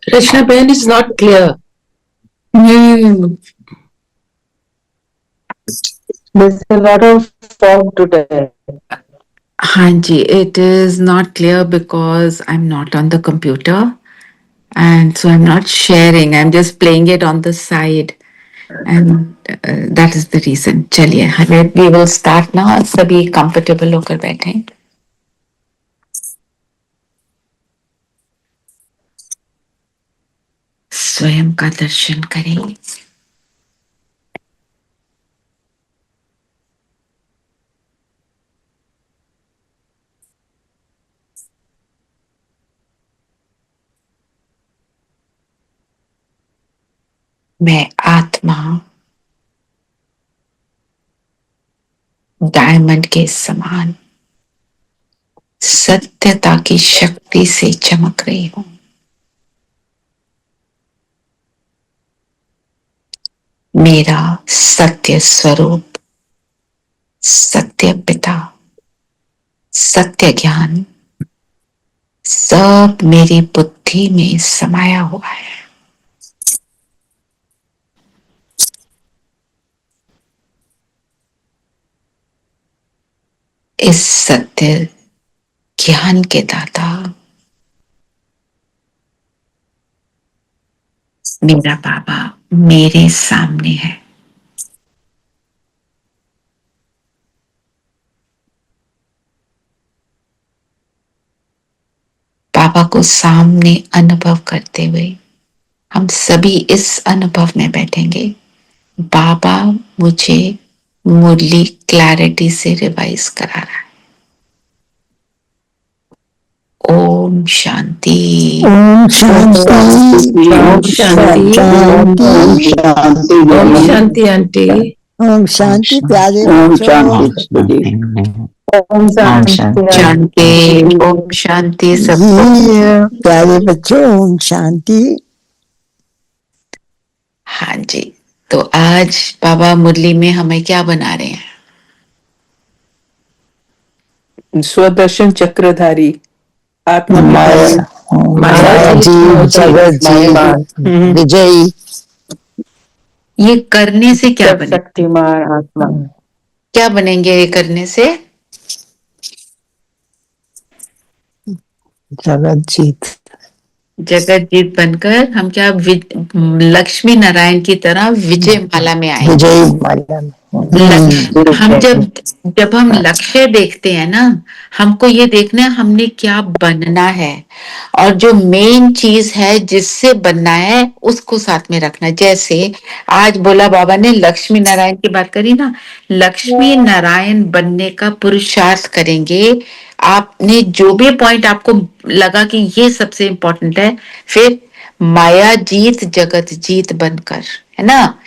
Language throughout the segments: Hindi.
Krishna Ben is not clear. There's a lot of fog today. Hanji, it is not clear because I'm not on the computer and so I'm not sharing. I'm just playing it on the side and that is the reason. चलिए we will start now. सभी comfortable होकर बैठें. स्वयं का दर्शन करें. मैं आत्मा डायमंड के समान सत्यता की शक्ति से चमक रही हूं. मेरा सत्य स्वरूप, सत्य पिता, सत्य ज्ञान सब मेरी बुद्धि में समाया हुआ है. इस सत्य ज्ञान के दाता मेरा बाबा मेरे सामने है. बाबा को सामने अनुभव करते हुए हम सभी इस अनुभव में बैठेंगे. बाबा मुझे मुरली क्लैरिटी से रिवाइज करा रहा है. ओम शांति. ओम शांति. ओम शांति. ओम शांति आंटी. ओम शांति प्यारे बच्चों. ओम शांति. ओम शांति सब प्यारे बच्चों. ओम शांति. हाँ जी. तो आज बाबा मुरली में हमें क्या बना रहे हैं? स्वदर्शन चक्रधारी आत्मा माया जीत जगत जीत विजयी ये करने से क्या बने, शक्तिमान आत्मा क्या बनेंगे ये करने से? जगत जीत जगत जीत बनकर हम क्या लक्ष्मी नारायण की तरह विजय माला में आएंगे। विजयी माला में हम जब हम लक्ष्य देखते हैं ना, हमको ये देखना है हमने क्या बनना है, और जो मेन चीज है जिससे बनना है उसको साथ में रखना। जैसे आज बोला बाबा ने, लक्ष्मी नारायण की बात करी ना, लक्ष्मी नारायण बनने का पुरुषार्थ करेंगे। आपने जो भी पॉइंट आपको लगा कि ये सबसे इंपॉर्टेंट है, फिर माया जीत जगत जीत बनकर, है ना,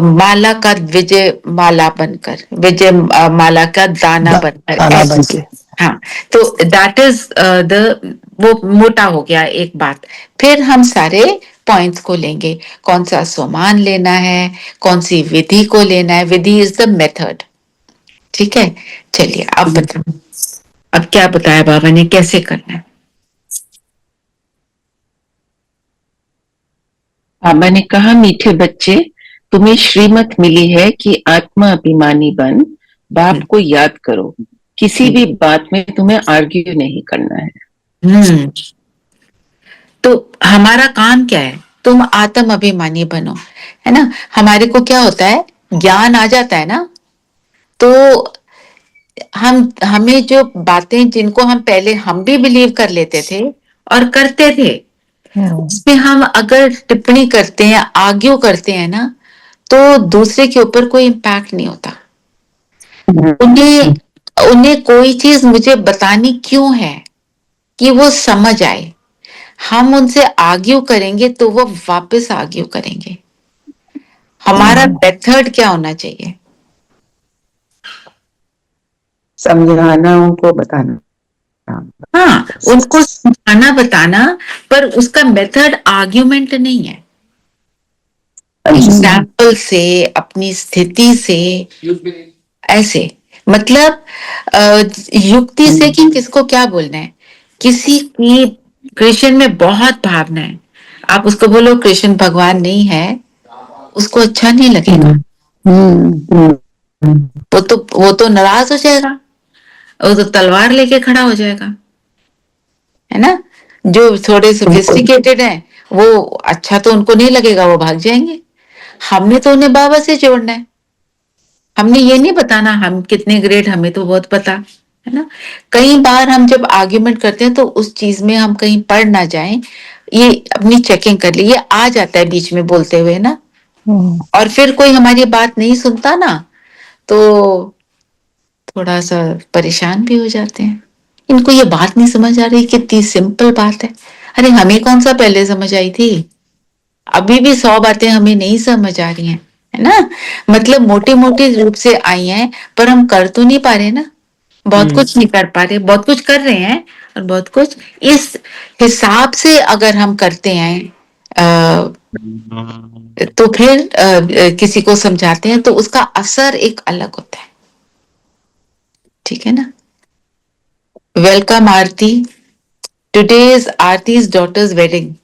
माला का विजय माला बनकर, विजय माला का दाना बनकर, दाना ऐसे। बनके। हाँ, तो दैट इज द, वो मोटा हो गया एक बात। फिर हम सारे पॉइंट्स को लेंगे, कौन सा सोमान लेना है, कौन सी विधि को लेना है। विधि इज द मेथड। ठीक है, चलिए अब बताओ, अब क्या बताया बाबा ने, कैसे करना है? बाबा ने कहा, मीठे बच्चे, तुम्हें श्रीमत मिली है कि आत्मा अभिमानी बन, बाप को याद करो, किसी भी बात में तुम्हें आर्ग्यू नहीं करना है। तो हमारा काम क्या है? तुम आत्म अभिमानी बनो, है ना। हमारे को क्या होता है, ज्ञान आ जाता है ना, तो हमें जो बातें जिनको हम पहले हम भी बिलीव कर लेते थे और करते थे, उसमें हम अगर टिप्पणी करते हैं, आर्ग्यू करते हैं ना, तो दूसरे के ऊपर कोई इम्पैक्ट नहीं होता। उन्हें कोई चीज मुझे बतानी क्यों है कि वो समझ आए। हम उनसे आर्ग्यू करेंगे तो वो वापस आर्ग्यू करेंगे। हमारा मेथड क्या होना चाहिए? समझाना, उनको बताना। हाँ, उनको समझाना बताना, पर उसका मेथड आर्ग्यूमेंट नहीं है। एग्जाम्पल से, अपनी स्थिति से, ऐसे, मतलब युक्ति से कि किसको क्या बोलना है। किसी की कृष्ण में बहुत भावना है, आप उसको बोलो कृष्ण भगवान नहीं है, उसको अच्छा नहीं लगेगा। वो तो नाराज हो जाएगा, वो तो तलवार लेके खड़ा हो जाएगा, है ना। जो थोड़े सोफिस्टिकेटेड हैं, वो अच्छा तो उनको नहीं लगेगा, वो भाग जाएंगे। हमने तो उन्हें बाबा से जोड़ना है, हमने ये नहीं बताना हम कितने ग्रेट, हमें तो बहुत पता है ना। कई बार हम जब आर्ग्यूमेंट करते हैं तो उस चीज में हम कहीं पड़ ना जाएं, ये अपनी चेकिंग कर ली। ये आ जाता है बीच में बोलते हुए ना, और फिर कोई हमारी बात नहीं सुनता ना, तो थोड़ा सा परेशान भी हो जाते हैं। इनको ये बात नहीं समझ आ रही, कितनी सिंपल बात है। अरे हमें कौन सा पहले समझ आई थी, अभी भी 100 बातें हमें नहीं समझ आ रही हैं, है ना। मतलब मोटे मोटे रूप से आई हैं, पर हम कर तो नहीं पा रहे ना, बहुत कुछ नहीं कर पा रहे, बहुत कुछ कर रहे हैं और बहुत कुछ इस हिसाब से अगर हम करते हैं तो फिर किसी को समझाते हैं तो उसका असर एक अलग होता है। ठीक है ना। Welcome Aarti, today is Aarti's daughter's wedding.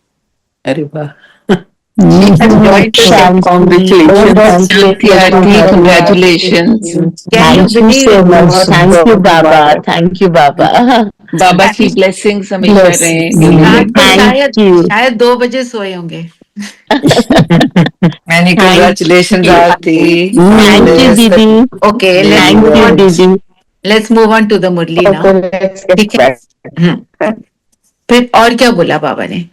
अरे वाह, Congratulations. Thank you so much. Thank you, Baba. Thank you, Baba. बाबा की ब्लेसिंग्स हमेशा रहे। आज तो Thank you. शायद 2 बजे सोए होंगे। many congratulations Aarti. Thank you, Didi. Okay, Thank you, Didi. let's move on to the Murli now. Okay, let's get ठीक है। back. फिर और क्या बोला बाबा ने?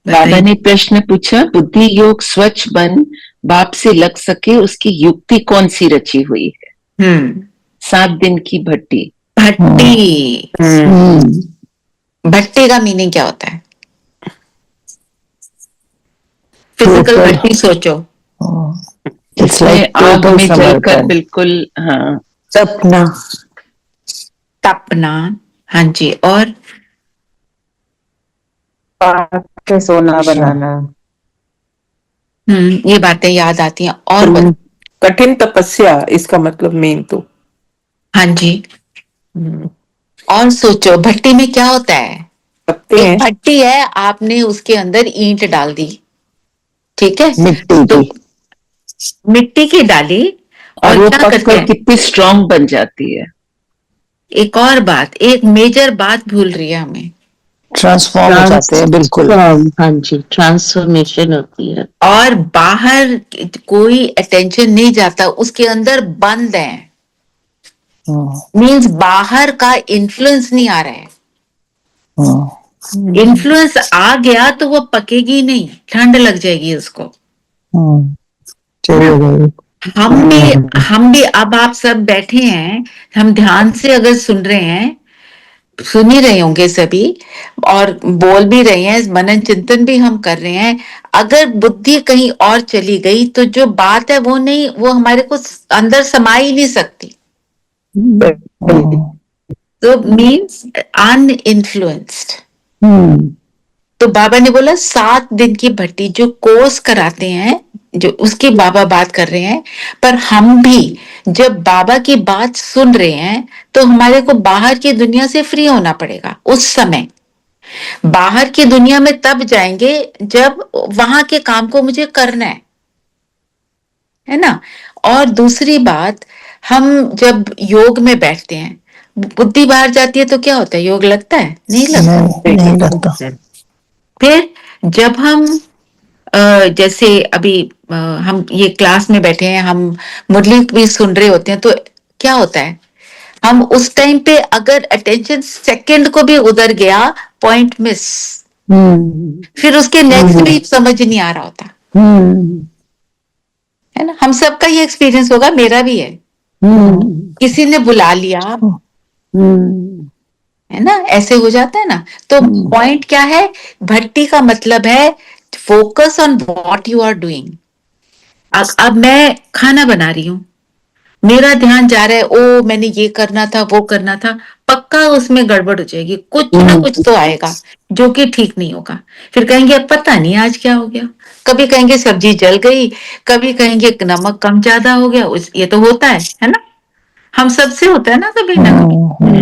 बाबा ने प्रश्न पूछा, बुद्धि योग स्वच्छ बन बाप से लग सके, उसकी युक्ति कौन सी रची हुई है? 7 दिन की भट्टी। भट्टी, भट्टी का मीनिंग क्या होता है? फिजिकल भट्टी सोचो, जिसमें आग में जलकर बिल्कुल, हाँ, सपना, तपना। हाँ जी, और के सोना बनाना। ये बातें याद आती हैं। और कठिन तपस्या, इसका मतलब मेन तो हाँ जी। और सोचो भट्टी में क्या होता है, पत्ते हैं। एक भट्टी है, आपने उसके अंदर ईंट डाल दी, ठीक है, मिट्टी तो की। मिट्टी की डाली और और वो क्या करते पककर हैं, कितनी स्ट्रांग बन जाती है। एक और बात, एक मेजर बात भूल रही है हमें, ट्रांसफॉर्म हो जाते हैं बिल्कुल। हाँ जी, ट्रांसफॉर्मेशन होती है। और बाहर कोई अटेंशन नहीं जाता, उसके अंदर बंद है, मीन्स बाहर का इन्फ्लुएंस नहीं आ रहा है। इन्फ्लुएंस आ गया तो वो पकेगी नहीं, ठंड लग जाएगी उसको। हम भी अब आप सब बैठे हैं, हम ध्यान से अगर सुन रहे हैं, सुन ही रहे होंगे सभी, और बोल भी रहे हैं, मनन चिंतन भी हम कर रहे हैं। अगर बुद्धि कहीं और चली गई तो जो बात है वो नहीं, वो हमारे को अंदर समा ही नहीं सकती, तो मीन्स अनइन्फ्लुएंस्ड। तो बाबा ने बोला 7 दिन की भट्टी जो कोर्स कराते हैं, जो उसकी बाबा बात कर रहे हैं, पर हम भी जब बाबा की बात सुन रहे हैं तो हमारे को बाहर की दुनिया से फ्री होना पड़ेगा। उस समय बाहर की दुनिया में तब जाएंगे जब वहां के काम को मुझे करना है ना। और दूसरी बात, हम जब योग में बैठते हैं, बुद्धि बाहर जाती है तो क्या होता है, योग लगता है, नहीं लगता। नहीं लगता। फिर जब हम जैसे अभी हम ये क्लास में बैठे हैं, हम मुरली भी सुन रहे होते हैं, तो क्या होता है, हम उस टाइम पे अगर अटेंशन सेकंड को भी उधर गया, पॉइंट मिस, फिर उसके नेक्स्ट भी समझ नहीं आ रहा होता है ना। हम सबका ये एक्सपीरियंस होगा, मेरा भी है। किसी ने बुला लिया, है ना, ऐसे हो जाता है ना। तो पॉइंट क्या है, भट्टी का मतलब है focus on what you are doing. अब मैं खाना बना रही हूं, मेरा ध्यान जा रहा है, ओ मैंने ये करना था, वो करना था, पक्का उसमें गड़बड़ हो जाएगी, कुछ ना कुछ तो आएगा जो कि ठीक नहीं होगा। फिर कहेंगे अब पता नहीं आज क्या हो गया, कभी कहेंगे सब्जी जल गई, कभी कहेंगे नमक कम ज्यादा हो गया, ये तो होता है ना, हम सबसे होता है ना कभी ना कभी,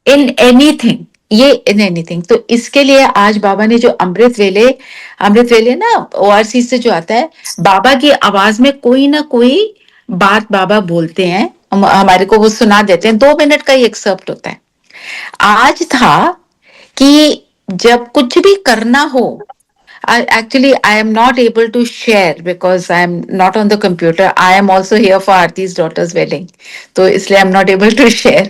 इन एनीथिंग, ये इन एनीथिंग। तो इसके लिए आज बाबा ने जो अमृत वेले ना ओआरसी से जो आता है, बाबा की आवाज में कोई ना कोई बात बाबा बोलते हैं, हमारे को वो सुना देते हैं, 2 मिनट का ही एक्सर्प्ट होता है। आज था कि जब कुछ भी करना हो, actually I am not able to share because I am not on the computer. I am also here for Aarti's daughter's wedding, तो इसलिए I am not able to share.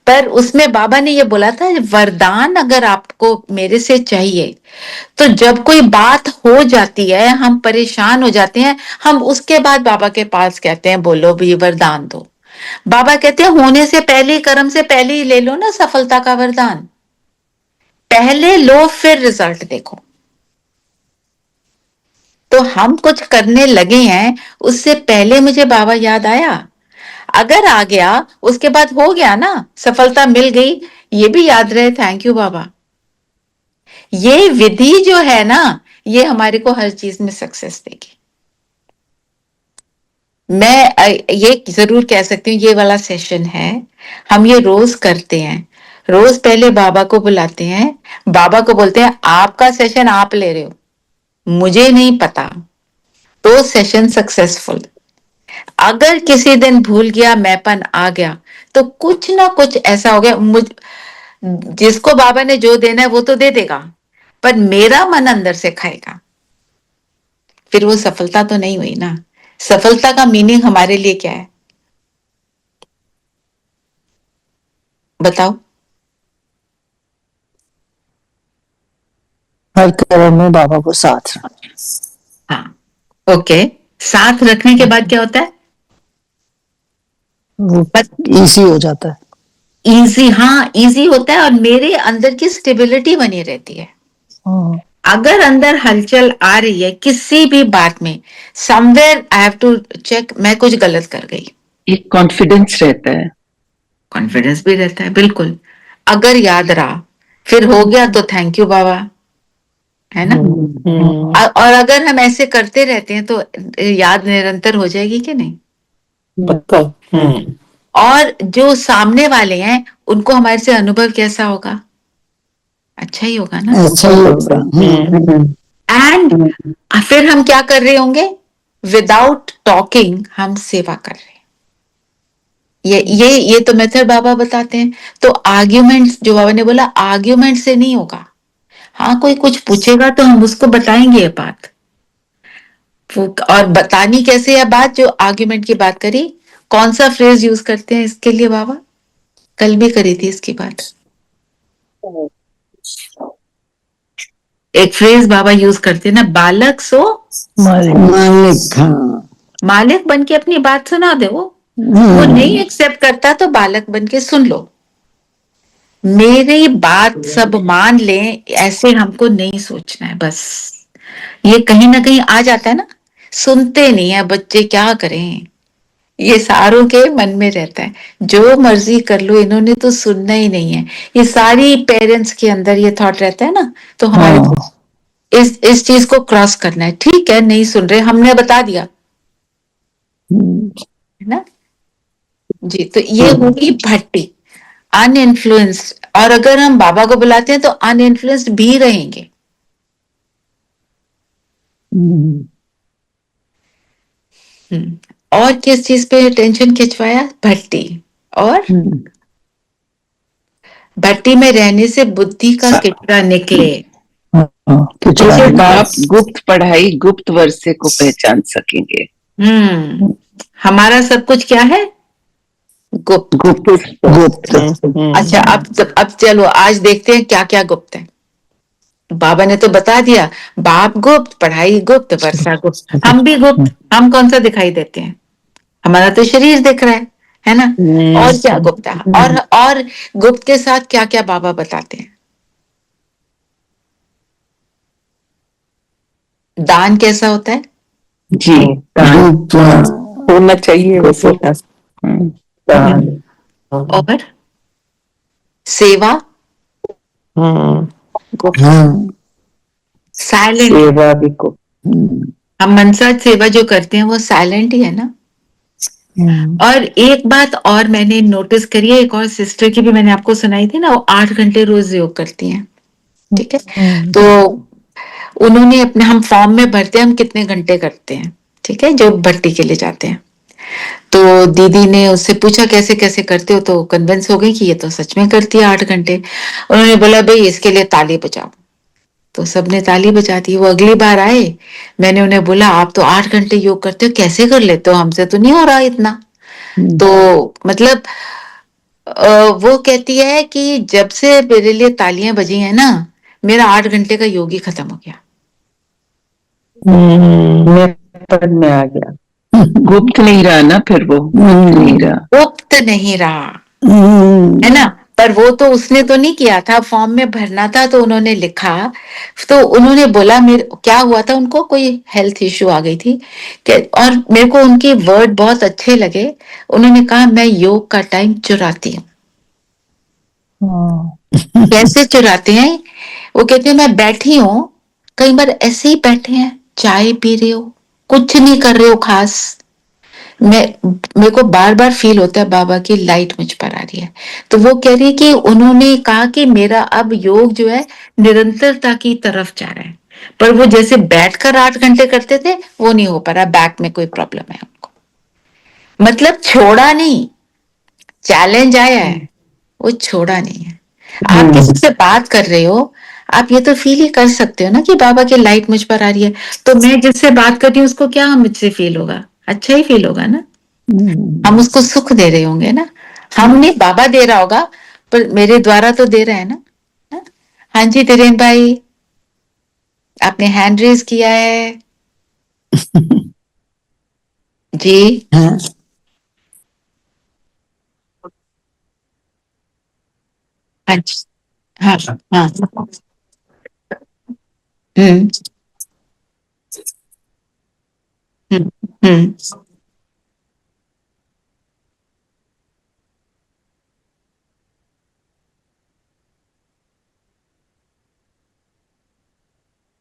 पर उसमें बाबा ने ये बोला था, वरदान अगर आपको मेरे से चाहिए, तो जब कोई बात हो जाती है, हम परेशान हो जाते हैं, हम उसके बाद बाबा के पास कहते हैं बोलो भी वरदान दो। बाबा कहते हैं होने से पहले, कर्म से पहले ही ले लो ना सफलता का वरदान, पहले लो फिर रिजल्ट देखो। तो हम कुछ करने लगे हैं, उससे पहले मुझे बाबा याद आया, अगर आ गया उसके बाद हो गया ना, सफलता मिल गई, ये भी याद रहे, थैंक यू बाबा। ये विधि जो है ना, ये हमारे को हर चीज में सक्सेस देगी। मैं ये जरूर कह सकती हूँ, ये वाला सेशन है, हम ये रोज करते हैं, रोज पहले बाबा को बुलाते हैं, बाबा को बोलते हैं आपका सेशन आप ले रहे हो, मुझे नहीं पता, तो सेशन सक्सेसफुल। अगर किसी दिन भूल गया, मैंपन आ गया, तो कुछ ना कुछ ऐसा हो गया, जिसको बाबा ने जो देना है वो तो दे देगा, पर मेरा मन अंदर से खाएगा, फिर वो सफलता तो नहीं हुई ना। सफलता का मीनिंग हमारे लिए क्या है, बताओ। हर कर्म में बाबा को साथ रखना। हाँ, ओके, साथ रखने के बाद क्या होता है, वो इजी हो जाता है। इजी, हाँ इजी होता है, और मेरे अंदर की स्टेबिलिटी बनी रहती है। अगर अंदर हलचल आ रही है किसी भी बात में, somewhere I have to check, मैं कुछ गलत कर गई, एक कॉन्फिडेंस रहता है, कॉन्फिडेंस भी रहता है, बिल्कुल। अगर याद रहा, फिर हो गया तो थैंक यू बाबा, है ना। और अगर हम ऐसे करते रहते हैं तो याद निरंतर हो जाएगी कि नहीं। पक्का। और जो सामने वाले हैं उनको हमारे से अनुभव कैसा होगा? अच्छा ही होगा ना। अच्छा ही होगा। एंड फिर हम क्या कर रहे होंगे? विदाउट टॉकिंग हम सेवा कर रहे हैं। ये तो मेथड बाबा बताते हैं। तो आर्ग्यूमेंट, जो बाबा ने बोला, आर्ग्यूमेंट से नहीं होगा। हाँ, कोई कुछ पूछेगा तो हम उसको बताएंगे ये बात। और बतानी कैसे है बात? जो आर्ग्यूमेंट की बात करी, कौन सा फ्रेज यूज करते हैं इसके लिए बाबा? कल भी करी थी इसकी बात। एक फ्रेज बाबा यूज करते हैं ना, बालक सो मालिक। हाँ। मालिक बन के अपनी बात सुना दे। वो नहीं एक्सेप्ट करता तो बालक बन के सुन लो। मेरी बात सब मान लें, ऐसे हमको नहीं सोचना है। बस ये कहीं ना कहीं आ जाता है ना, सुनते नहीं है बच्चे, क्या करें? ये सारों के मन में रहता है, जो मर्जी कर लो, इन्होंने तो सुनना ही नहीं है। ये सारी पेरेंट्स के अंदर ये थॉट रहता है ना। तो हमारे इस चीज को क्रॉस करना है। ठीक है, नहीं सुन रहे, हमने बता दिया है ना जी। तो ये होगी भट्टी, अनइन्फ्लुएंस्ड। और अगर हम बाबा को बुलाते हैं तो अनइन्फ्लुएंस्ड भी रहेंगे। और किस चीज पे टेंशन खिंचवाया? भट्टी। और भट्टी में रहने से बुद्धि का कितना निकले। जैसे बाप गुप्त पढ़ाई, गुप्त वर्षे को पहचान सकेंगे। हमारा सब कुछ क्या है? गुप्त। गुप्त। अच्छा, अब चलो आज देखते हैं क्या क्या गुप्त है। बाबा ने तो बता दिया, बाप गुप्त, पढ़ाई गुप्त, वर्षा गुप्त, हम भी गुप्त। हम कौन सा दिखाई देते हैं? हमारा तो शरीर दिख रहा है ना। और क्या गुप्त है? और गुप्त के साथ क्या क्या बाबा बताते हैं? दान कैसा होता है? जी, होना चाहिए वैसे दान। और सेवा गुप्त, साइलेंट। सेवा भी को हम मनसा सेवा जो करते हैं वो साइलेंट ही है ना। और एक बात और मैंने नोटिस करी है, एक और सिस्टर की भी मैंने आपको सुनाई थी ना, वो 8 घंटे रोज योग करती हैं। ठीक है, तो उन्होंने अपने, हम फॉर्म में भरते हैं हम कितने घंटे करते हैं, ठीक है, जो भर्ती के लिए जाते हैं। तो दीदी ने उससे पूछा कैसे कैसे करते हो, तो कन्विंस हो गई कि ये तो सच में करती है 8 घंटे। उन्होंने बोला भाई इसके लिए ताली बजाओ। तो सबने ताली बजा दी। वो अगली बार आए, मैंने उन्हें बोला आप तो 8 घंटे योग करते हो, कैसे कर लेते हो? हमसे तो नहीं हो रहा इतना। तो मतलब वो कहती है कि जब से मेरे लिए तालियां बजी है ना, मेरा 8 घंटे का योग ही खत्म हो गया। पद में आ गया। गुप्त नहीं रहा ना, फिर वो गुप्त नहीं रहा। गुप्त नहीं रहा है ना। पर वो तो उसने तो नहीं किया था, फॉर्म में भरना था तो उन्होंने लिखा। तो उन्होंने बोला, मेरे क्या हुआ था, उनको कोई हेल्थ इश्यू आ गई थी और मेरे को उनके वर्ड बहुत अच्छे लगे। उन्होंने कहा मैं योग का टाइम चुराती हूँ। कैसे चुराते हैं? वो कहते हैं मैं बैठी हूँ, कई बार ऐसे ही बैठे हैं, चाय पी रहे हो, कुछ नहीं कर रहे हो खास, मेरे को बार बार फील होता है बाबा की लाइट मुझ पर आ रही है। तो वो कह रही है कि उन्होंने कहा कि मेरा अब योग जो है निरंतरता की तरफ जा रहा है। पर वो जैसे बैठकर 8 घंटे करते थे वो नहीं हो पा रहा, बैक में कोई प्रॉब्लम है उनको। मतलब छोड़ा नहीं, चैलेंज आया है, वो छोड़ा नहीं है। आप किसी से बात कर रहे हो, आप ये तो फील ही कर सकते हो ना कि बाबा की लाइट मुझ पर आ रही है। तो मैं जिससे बात कर रही हूँ उसको क्या मुझसे फील होगा? अच्छा ही फील होगा ना। हम उसको सुख दे रहे होंगे ना। हम नहीं, बाबा दे रहा होगा, पर मेरे द्वारा तो दे रहा है ना। हाँ, हाँ जी धीरेन भाई, आपने हैंड रेज किया है जी। हाँ जी, हाँ हाँ। हम्म हम्म हम्म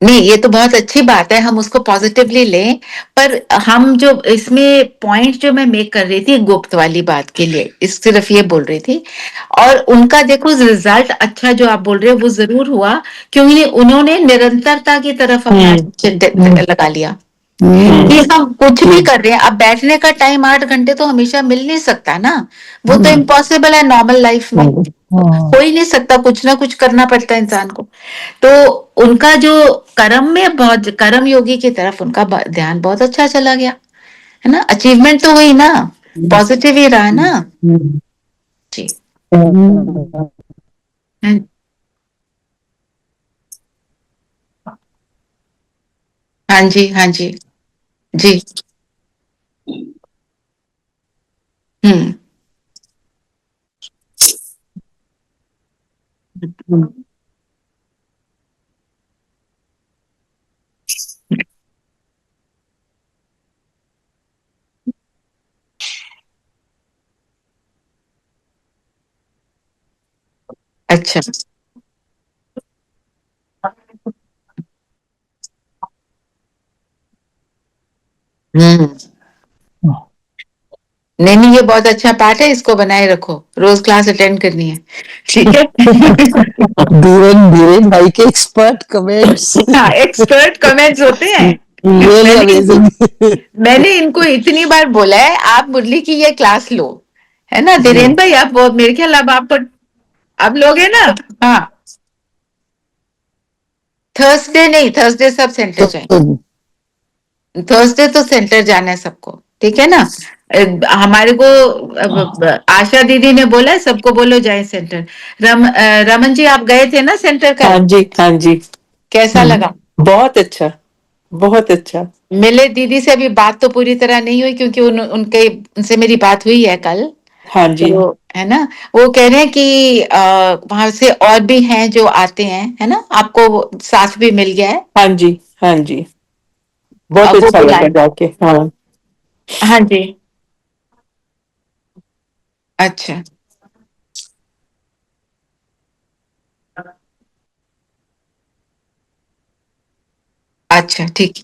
नहीं, ये तो बहुत अच्छी बात है, हम उसको पॉजिटिवली लें। पर हम जो इसमें पॉइंट जो मैं मेक कर रही थी गुप्त वाली बात के लिए, इस सिर्फ ये बोल रही थी। और उनका देखो रिजल्ट अच्छा जो आप बोल रहे हो वो जरूर हुआ, क्योंकि उन्होंने निरंतरता की तरफ अपना लगा लिया कि हम कुछ भी कर रहे हैं। अब बैठने का टाइम 8 घंटे तो हमेशा मिल नहीं सकता ना, वो तो इम्पॉसिबल है नॉर्मल लाइफ में, हो ही नहीं सकता, कुछ ना कुछ करना पड़ता है इंसान को। तो उनका जो कर्म में बहुत, कर्म योगी की तरफ उनका ध्यान बहुत अच्छा चला गया, है ना, अचीवमेंट तो हुई ना, पॉजिटिव ही रहा ना जी। हाँ जी, हाँ जी, जी। हम्म। अच्छा। हम्म। नहीं नहीं, ये बहुत अच्छा पार्ट है, इसको बनाए रखो, रोज क्लास अटेंड करनी है, ठीक है। धीरेन धीरेन भाई के एक्सपर्ट कमेंट्स हाँ, एक्सपर्ट कमेंट्स होते हैं। Really amazing. मैंने इनको इतनी बार बोला है आप मुरली की ये क्लास लो, है ना धीरेन भाई, आप मेरे ख्याल अब आपको आप लोगे ना। हाँ, थर्सडे नहीं, थर्सडे सब सेंटर जाएंगे, थर्सडे तो सेंटर जाना है सबको, ठीक है ना। हमारे को आशा दीदी ने बोला है सबको बोलो जाए सेंटर। रमन जी आप गए थे ना सेंटर का? हाँ जी, हाँ जी, कैसा लगा? बहुत अच्छा, बहुत अच्छा। मिले दीदी से, अभी बात तो पूरी तरह नहीं हुई क्योंकि उनके उनसे मेरी बात हुई है कल, हाँ जी, तो है ना, वो कह रहे हैं कि वहां से और भी हैं जो आते हैं, है ना, आपको साथ भी मिल गया है। हाँ जी, हाँ जी, बहुत वो अच्छा लगा बुलाए। जाके। हाँ हाँ जी। अच्छा। अच्छा ठीक।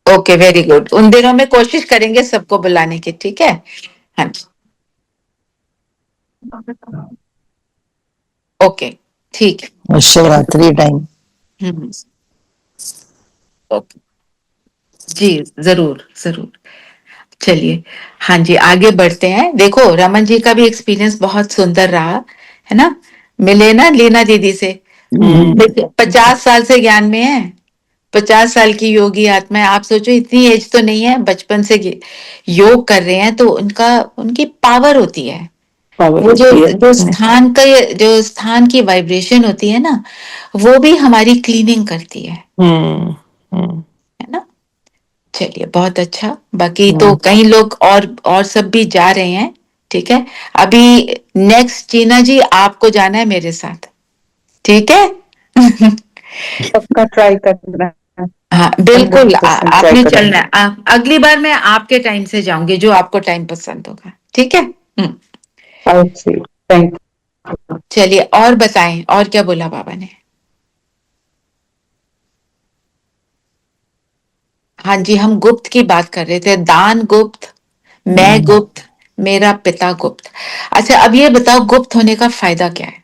ओके, वेरी गुड, उन दिनों में कोशिश करेंगे सबको बुलाने की, ठीक है। हाँ जी। ओके, ठीक है। शिवरात्रि टाइम। हम्म। ओके जी, जरूर जरूर। चलिए, हाँ जी, आगे बढ़ते हैं। देखो रमन जी का भी एक्सपीरियंस बहुत सुंदर रहा, है ना, मिले ना लीना दीदी से, 50 साल से ज्ञान में है, 50 साल की योगी आत्मा है। आप सोचो इतनी एज तो नहीं है, बचपन से योग कर रहे हैं, तो उनका उनकी पावर होती है, पावर वो जो होती है। जो स्थान का जो स्थान की वाइब्रेशन होती है ना, वो भी हमारी क्लीनिंग करती हम्म, हम्म, है ना। चलिए, बहुत अच्छा। बाकी तो कई लोग और सब भी जा रहे हैं, ठीक है। अभी नेक्स्ट जीना जी आपको जाना है मेरे साथ, ठीक है। पक्का ट्राई करना है। हाँ बिल्कुल, 100% ट्राई आपने करेंगे। चलना है। अगली बार मैं आपके टाइम से जाऊंगी, जो आपको टाइम पसंद होगा, ठीक है। ओके, थैंक चलिए, और बताएं, और क्या बोला बाबा ने? हाँ जी, हम गुप्त की बात कर रहे थे, दान गुप्त, मैं गुप्त, मेरा पिता गुप्त। अच्छा, अब ये बताओ गुप्त होने का फायदा क्या है?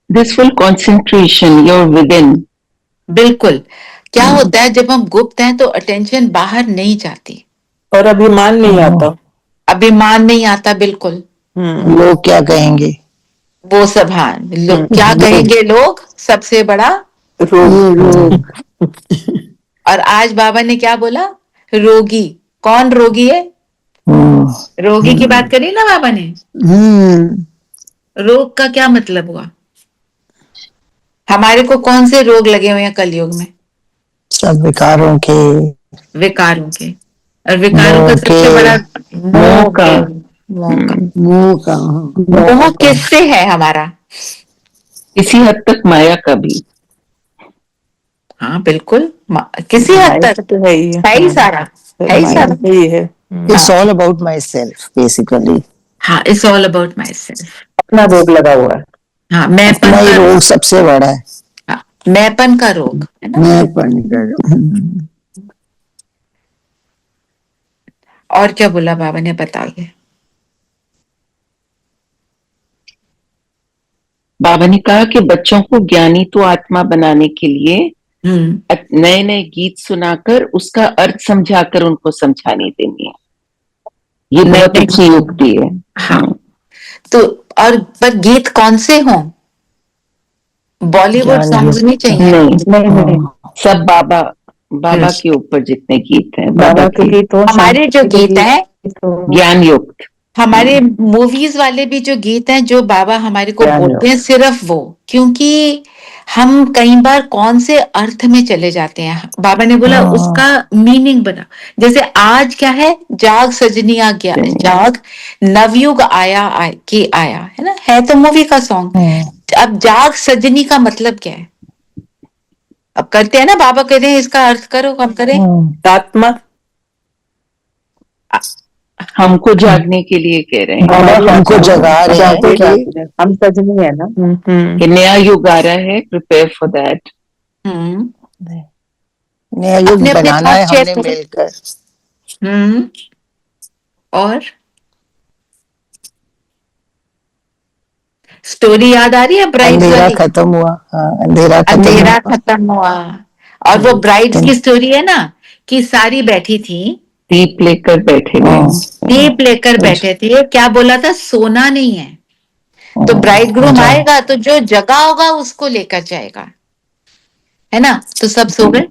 This full concentration, you're within. बिल्कुल। क्या होता है जब हम गुप्त हैं तो अटेंशन बाहर नहीं जाती, और अभिमान नहीं आता। अभिमान नहीं आता, बिल्कुल। लोग क्या कहेंगे? वो सब, हाँ, लोग क्या कहेंगे, लोग सबसे बड़ा। रोग। और आज बाबा ने क्या बोला? रोगी। कौन रोगी है? रोगी की बात करी ना बाबा ने। रोग का क्या मतलब हुआ? हमारे को कौन से रोग लगे हुए हैं कलयुग में? सब विकारों के, विकारों के। और विकारों का सबसे बड़ा मोह का। मोह का। मुंह का। मोह किससे है हमारा? किसी हद तक माया का भी। हाँ बिल्कुल, किसी हद तक तो है ही है ही सारा, है ही सारा। यही है। It's all about myself basically. हाँ, it's all about myself. अपना रोग लगा हुआ है। हाँ, मैंपन अपना ही का रोग सबसे बड़ा है। हाँ, मैंपन का रोग है ना। मैं पढ़ने का और क्या बोला बाबा ने, बताइए। बाबा ने कहा कि बच्चों को ज्ञानी तो आत्मा बनाने के लिए नए नए गीत सुनाकर उसका अर्थ समझाकर उनको समझानी देनी है। ये बहुत अच्छी युक्ति है। हाँ, तो और पर गीत कौन से हों? बॉलीवुड सॉन्ग्स नहीं चाहिए। नहीं, सब बाबा बाबा के ऊपर जितने गीत हैं, बाबा के के गीत हो, हमारे जो शांति के गीत हैं, ज्ञान युक्त, हमारे मूवीज वाले भी जो गीत हैं जो बाबा हमारे को बोलते हैं, सिर्फ वो, क्योंकि हम कई बार कौन से अर्थ में चले जाते हैं। बाबा ने बोला उसका मीनिंग बना। जैसे आज क्या है, जाग सजनी आ गया, जाग नवयुग आया आया है ना, है तो मूवी का सॉन्ग। अब जाग सजनी का मतलब क्या है? अब करते हैं ना, बाबा कहते हैं इसका अर्थ करो, हम करें। आत्मा हमको जागने के लिए कह रहे हैं। बाबा हमको जगा रहे हैं कि हम सजनी है ना। कि नया युग आ रहा है, प्रिपेयर फॉर दैट। नया युग अपने अपने बनाना है thought share हमने करो। मिलकर। और स्टोरी याद आ रही है ब्राइड्स अंधेरा वाली? खत्म हुआ। हाँ, अंधेरा अंधेरा खत्म खत्म हुआ। और वो ब्राइड्स की स्टोरी है ना, कि सारी बैठी थी, दीप लेकर बैठे दीप लेकर बैठे थे, क्या बोला था, सोना नहीं है। तो ब्राइड ग्रूम आएगा तो जो जगा होगा उसको लेकर जाएगा, है ना। तो सब सो गए,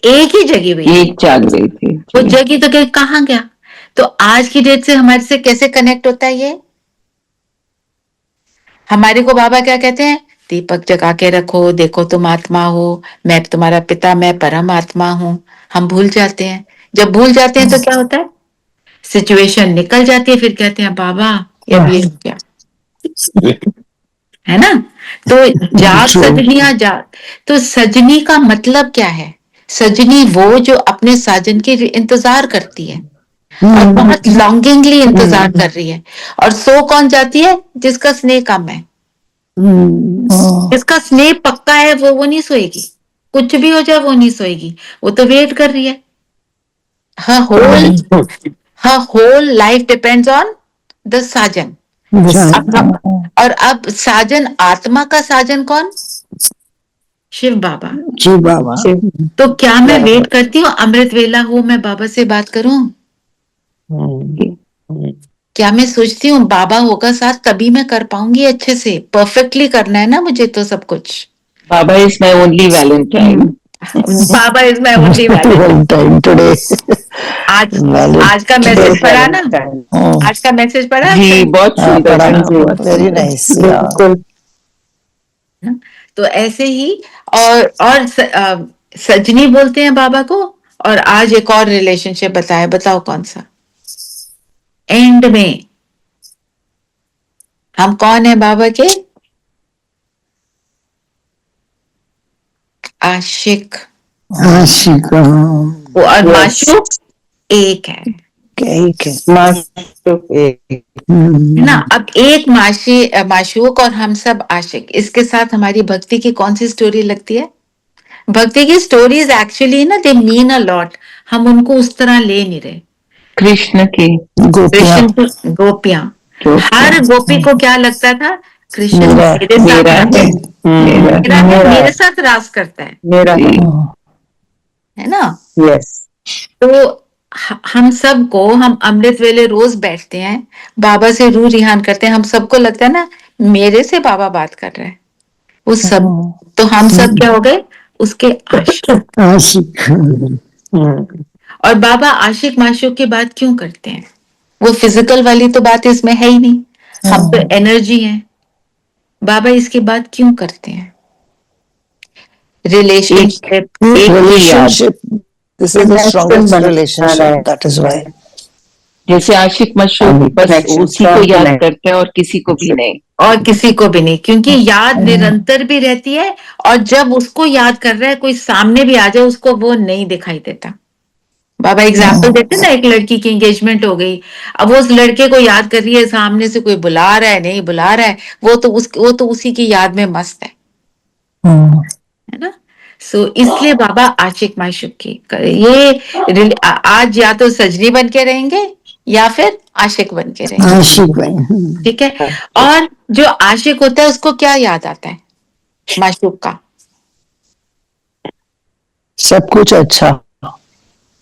एक ही जगी हुई थी, एक जाग रही थी। वो जगी तो कहाँ गया। तो आज की डेट से हमारे से कैसे कनेक्ट होता है ये? हमारे को बाबा क्या कहते हैं, दीपक जगा के रखो, देखो तुम आत्मा हो, मैं तुम्हारा पिता, मैं परम आत्मा हूं। हम भूल जाते हैं। जब भूल जाते हैं तो क्या होता है, सिचुएशन निकल जाती है, फिर कहते हैं बाबा ये भी हो गया, है ना। तो जाग सजनिया जाग, तो सजनी का मतलब क्या है? सजनी वो जो अपने साजन के इंतजार करती है और बहुत लॉन्गिंगली इंतजार कर रही है। और सो कौन जाती है? जिसका स्नेह कम है। जिसका स्नेह पक्का है वो नहीं सोएगी, कुछ भी हो जाए वो नहीं सोएगी, वो तो वेट कर रही है। her whole life depends on the साजन। और अब साजन, आत्मा का साजन कौन? शिव बाबा। जी बाबा। तो क्या मैं वेट करती हूँ अमृत वेला हो, मैं बाबा से बात करूं? क्या मैं सोचती हूँ बाबा होगा साथ तभी मैं कर पाऊंगी अच्छे से? परफेक्टली करना है ना मुझे तो सब कुछ। Baba is my only valentine. Baba is my only valentine today. आज का मैसेज पढ़ा ना, आज का मैसेज पढ़ा जी, बहुत सुंदर, वेरी नाइस। बिल्कुल। तो ऐसे ही और सजनी बोलते हैं बाबा को। और आज एक और रिलेशनशिप बताओ कौन सा? एंड में हम कौन है बाबा के? आशिक। आशिक और माशूक एक है, ना। अब एक माशूक और हम सब आशिक, इसके साथ हमारी भक्ति की कौन सी स्टोरी लगती है? भक्ति की स्टोरीज एक्चुअली ना, दे मीन अ लॉट। हम उनको उस तरह ले नहीं रहे। कृष्ण की गोपियां, हर गोपी को क्या लगता था? कृष्ण मेरे साथ रास करता है, मेरा है ना। यस। तो हम सबको, हम अमृत वेले रोज बैठते हैं, बाबा से रूह रिहान करते हैं, हम सबको लगता है ना मेरे से बाबा बात कर रहे हैं। वो सब, तो हम सब क्या हो गए? उसके आशिक। और बाबा आशिक माशूक की बात क्यों करते हैं? वो फिजिकल वाली तो बात इसमें है ही नहीं, हम तो एनर्जी है। बाबा इसकी बात क्यों करते हैं? Relationship, this is the strongest relationship, that is why. जैसे आशिक मशहूर बस उसी को याद करते हैं और किसी को भी नहीं, क्योंकि याद निरंतर भी रहती है। और जब उसको याद कर रहा है कोई सामने भी आ जाए उसको वो नहीं दिखाई देता। बाबा एग्जाम्पल देते ना, एक लड़की की एंगेजमेंट हो गई, अब वो उस लड़के को याद कर रही है, सामने से कोई बुला रहा है नहीं बुला रहा है, वो तो उसी की याद में मस्त है ना। सो इसलिए बाबा आशिक माशूक की ये आज या तो सजनी बन के रहेंगे या फिर आशिक बन के रहेंगे। आशिक भाई। ठीक है। और जो आशिक होता है उसको क्या याद आता है माशूक का? सब कुछ अच्छा,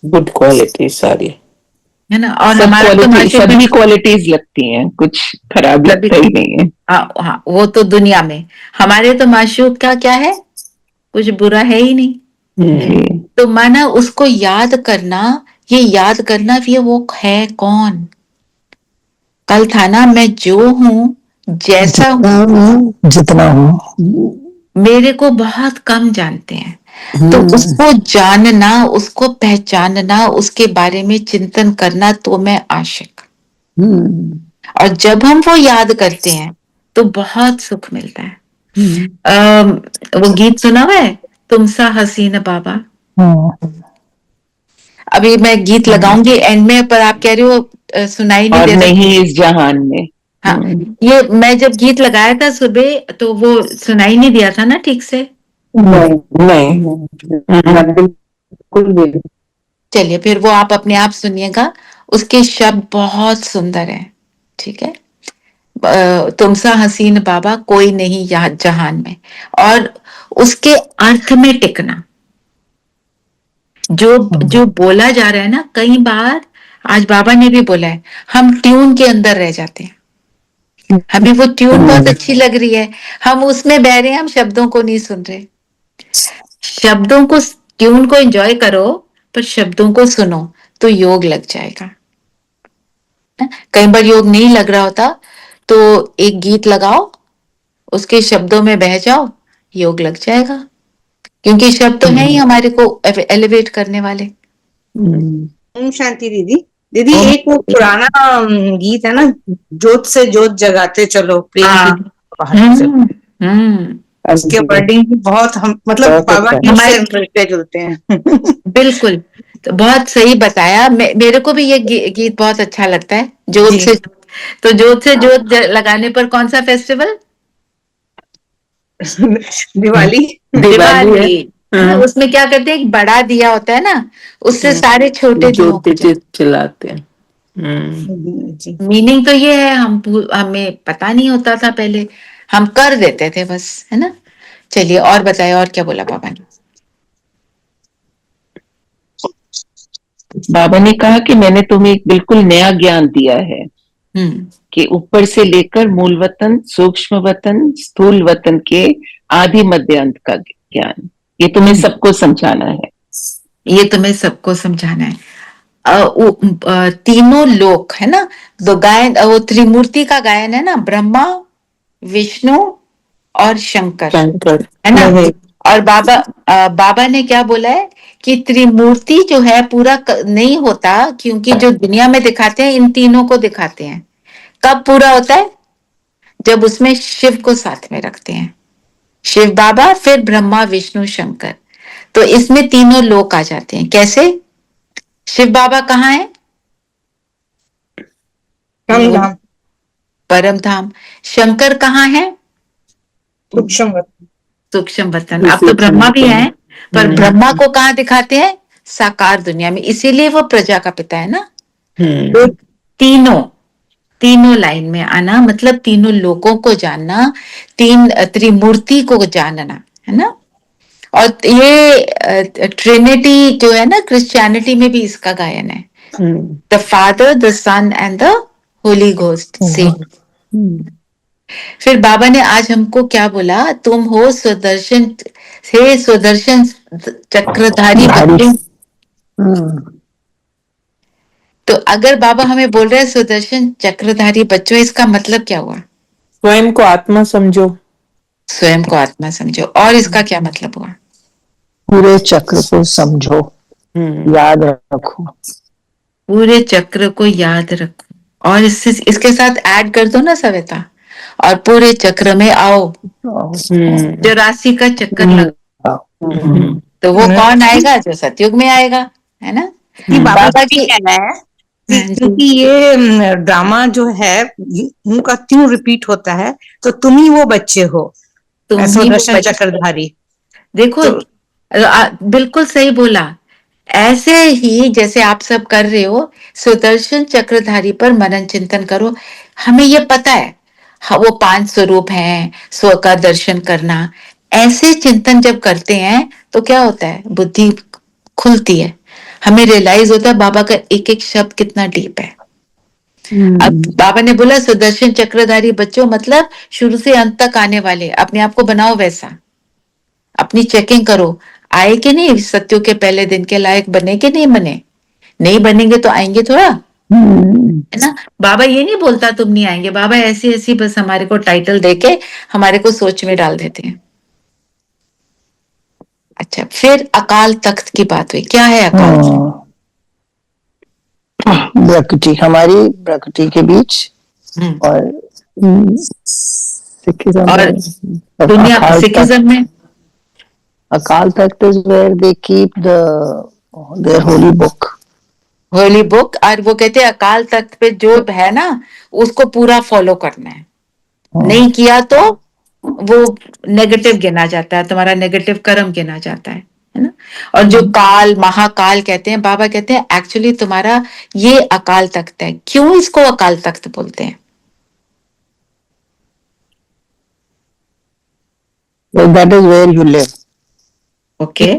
गुड क्वालिटी सारी, है ना। और सब हमारा तो क्वालिटी, माशूक सभी क्वालिटीज लगती हैं, कुछ खराब लगता ही नहीं है। हाँ, वो तो दुनिया में, हमारे तो माशूक का क्या है, कुछ बुरा है ही नहीं। जी। तो माना उसको याद करना, ये याद करना भी वो है कौन। कल था ना, मैं जो हूं जैसा हूं, जितना हूँ मेरे को बहुत कम जानते हैं। तो उसको जानना, उसको पहचानना, उसके बारे में चिंतन करना, तो मैं आशिक। और जब हम वो याद करते हैं तो बहुत सुख मिलता है। वो गीत सुना हुआ है, तुम सा हसीन बाबा। अभी मैं गीत लगाऊंगी एंड में, पर आप कह रहे हो सुनाई नहीं और दे रहा। नहीं इस जहान में। हाँ, ये मैं जब गीत लगाया था सुबह तो वो सुनाई नहीं दिया था ना ठीक से। नहीं बिल्कुल भी। चलिए फिर वो आप अपने आप सुनिएगा, उसके शब्द बहुत सुंदर हैं। ठीक है। तुम सा हसीन बाबा कोई नहीं यहाँ जहान में, और उसके अर्थ में टिकना। जो बोला जा रहा है ना, कई बार आज बाबा ने भी बोला है, हम ट्यून के अंदर रह जाते हैं। हमें वो ट्यून बहुत अच्छी लग रही है, हम उसमें बह रहे हैं, हम शब्दों को नहीं सुन रहे। शब्दों को, ट्यून को एंजॉय करो, पर शब्दों को सुनो तो योग लग जाएगा। कई बार योग नहीं लग रहा होता तो एक गीत लगाओ, उसके शब्दों में बह जाओ, योग लग जाएगा। क्योंकि शब्द तो है ही हमारे को एलिवेट करने वाले। ओम शांति दीदी। दीदी एक वो पुराना गीत है ना, जोत से जोत जगाते चलो, प्रेम की बाहर से। उसके वर्डिंग भी बहुत, हम मतलब बाबा के से मिलते जुलते हैं। बिल्कुल, तो बहुत सही बताया। मेरे को भी ये गीत बहुत अच्छा लगता है, जोत से। तो जोत से जोत लगाने पर कौन सा फेस्टिवल? दिवाली। दिवाली है ना। उसमें क्या करते हैं, एक बड़ा दिया होता है ना, उससे सारे छोटे दियों चलाते हैं। मीनिंग तो ये है, हमें पता नहीं होता था पहले, हम कर देते थे बस, है ना। चलिए और बताइए, और क्या बोला पापा ने? बाबा ने कहा कि मैंने तुम्हें एक बिल्कुल नया ज्ञान दिया है कि ऊपर से लेकर मूल वतन, सूक्ष्म वतन, स्थूल वतन के आदि मध्य अंत का ज्ञान, ये तुम्हें सबको समझाना है। ये तुम्हें सबको समझाना है। तीनों लोक है ना, दो गायन, वो त्रिमूर्ति का गायन है ना, ब्रह्मा, विष्णु और शंकर है ना। और बाबा ने क्या बोला है कि त्रिमूर्ति जो है पूरा नहीं होता, क्योंकि जो दुनिया में दिखाते हैं इन तीनों को दिखाते हैं। कब पूरा होता है? जब उसमें शिव को साथ में रखते हैं, शिव बाबा, फिर ब्रह्मा, विष्णु, शंकर। तो इसमें तीनों लोक आ जाते हैं। कैसे? शिव बाबा कहाँ है? परम धाम। शंकर कहाँ है? सूक्ष्म वतन। अब तो ब्रह्मा भी है, पर ब्रह्मा को कहाँ दिखाते हैं? साकार दुनिया में। इसीलिए वो प्रजा का पिता है ना। तो तीनों लाइन में आना मतलब तीनों लोगों को जानना, तीन त्रिमूर्ति को जानना, है ना। और ये ट्रिनिटी जो है ना, क्रिश्चियनिटी में भी इसका गायन है, the father, the son and the holy ghost से। फिर बाबा ने आज हमको क्या बोला? तुम हो स्वदर्शन, हे स्वदर्शन चक्रधारी बच्चे। तो अगर बाबा हमें बोल रहे हैं स्वदर्शन चक्रधारी बच्चों, इसका मतलब क्या हुआ? स्वयं को आत्मा समझो। स्वयं को आत्मा समझो। और इसका क्या मतलब हुआ? पूरे चक्र को समझो, याद रखो। पूरे चक्र को याद रखो। और इसके साथ ऐड कर दो ना सविता, और पूरे चक्र में आओ, 84 का चक्कर लगाओ। तो वो कौन आएगा? जो सतयुग में आएगा, है ना। कि बाबा बाबा का की कहना है कि हाँ जी। क्योंकि ये ड्रामा जो है उनका क्यों रिपीट होता है, तो तुम ही वो बच्चे हो, तुम ही वो सुदर्शन बच्चे- चक्रधारी। देखो तो बिल्कुल सही बोला। ऐसे ही जैसे आप सब कर रहे हो, सुदर्शन चक्रधारी पर मनन चिंतन करो। हमें ये पता है, वो 5 स्वरूप हैं, स्व का दर्शन करना। ऐसे चिंतन जब करते हैं तो क्या होता है, बुद्धि खुलती है, हमें रियलाइज होता है बाबा का एक एक शब्द कितना डीप है। अब बाबा ने बोला सुदर्शन चक्रधारी बच्चों, मतलब शुरू से अंत तक आने वाले, अपने आप को बनाओ वैसा, अपनी चेकिंग करो, आए कि नहीं, सत्यों के पहले दिन के लायक बने कि नहीं बने। नहीं बनेंगे तो आएंगे थोड़ा, है ना। बाबा ये नहीं बोलता तुम नहीं आएंगे, बाबा ऐसी ऐसी बस हमारे को टाइटल देके हमारे को सोच में डाल देते हैं। अच्छा, फिर अकाल तख्त की बात हुई, क्या है अकाल तख्त? प्रकृति, हमारी प्रकृति के बीच हम्म, और सिखिज्म और में दुनिया अकाल तख्त, सिखिज्म में Akal Takht is where they keep their holy book. Holi book, और वो कहते हैं अकाल तख्त पे जो है ना उसको पूरा फॉलो करना है, नहीं किया तो वो नेगेटिव गिना जाता है, तुम्हारा नेगेटिव कर्म गिना जाता है ना। और जो काल महाकाल कहते हैं, बाबा कहते हैं एक्चुअली तुम्हारा ये अकाल तख्त है। क्यों इसको अकाल तख्त बोलते हैं? So that is where you live. Okay,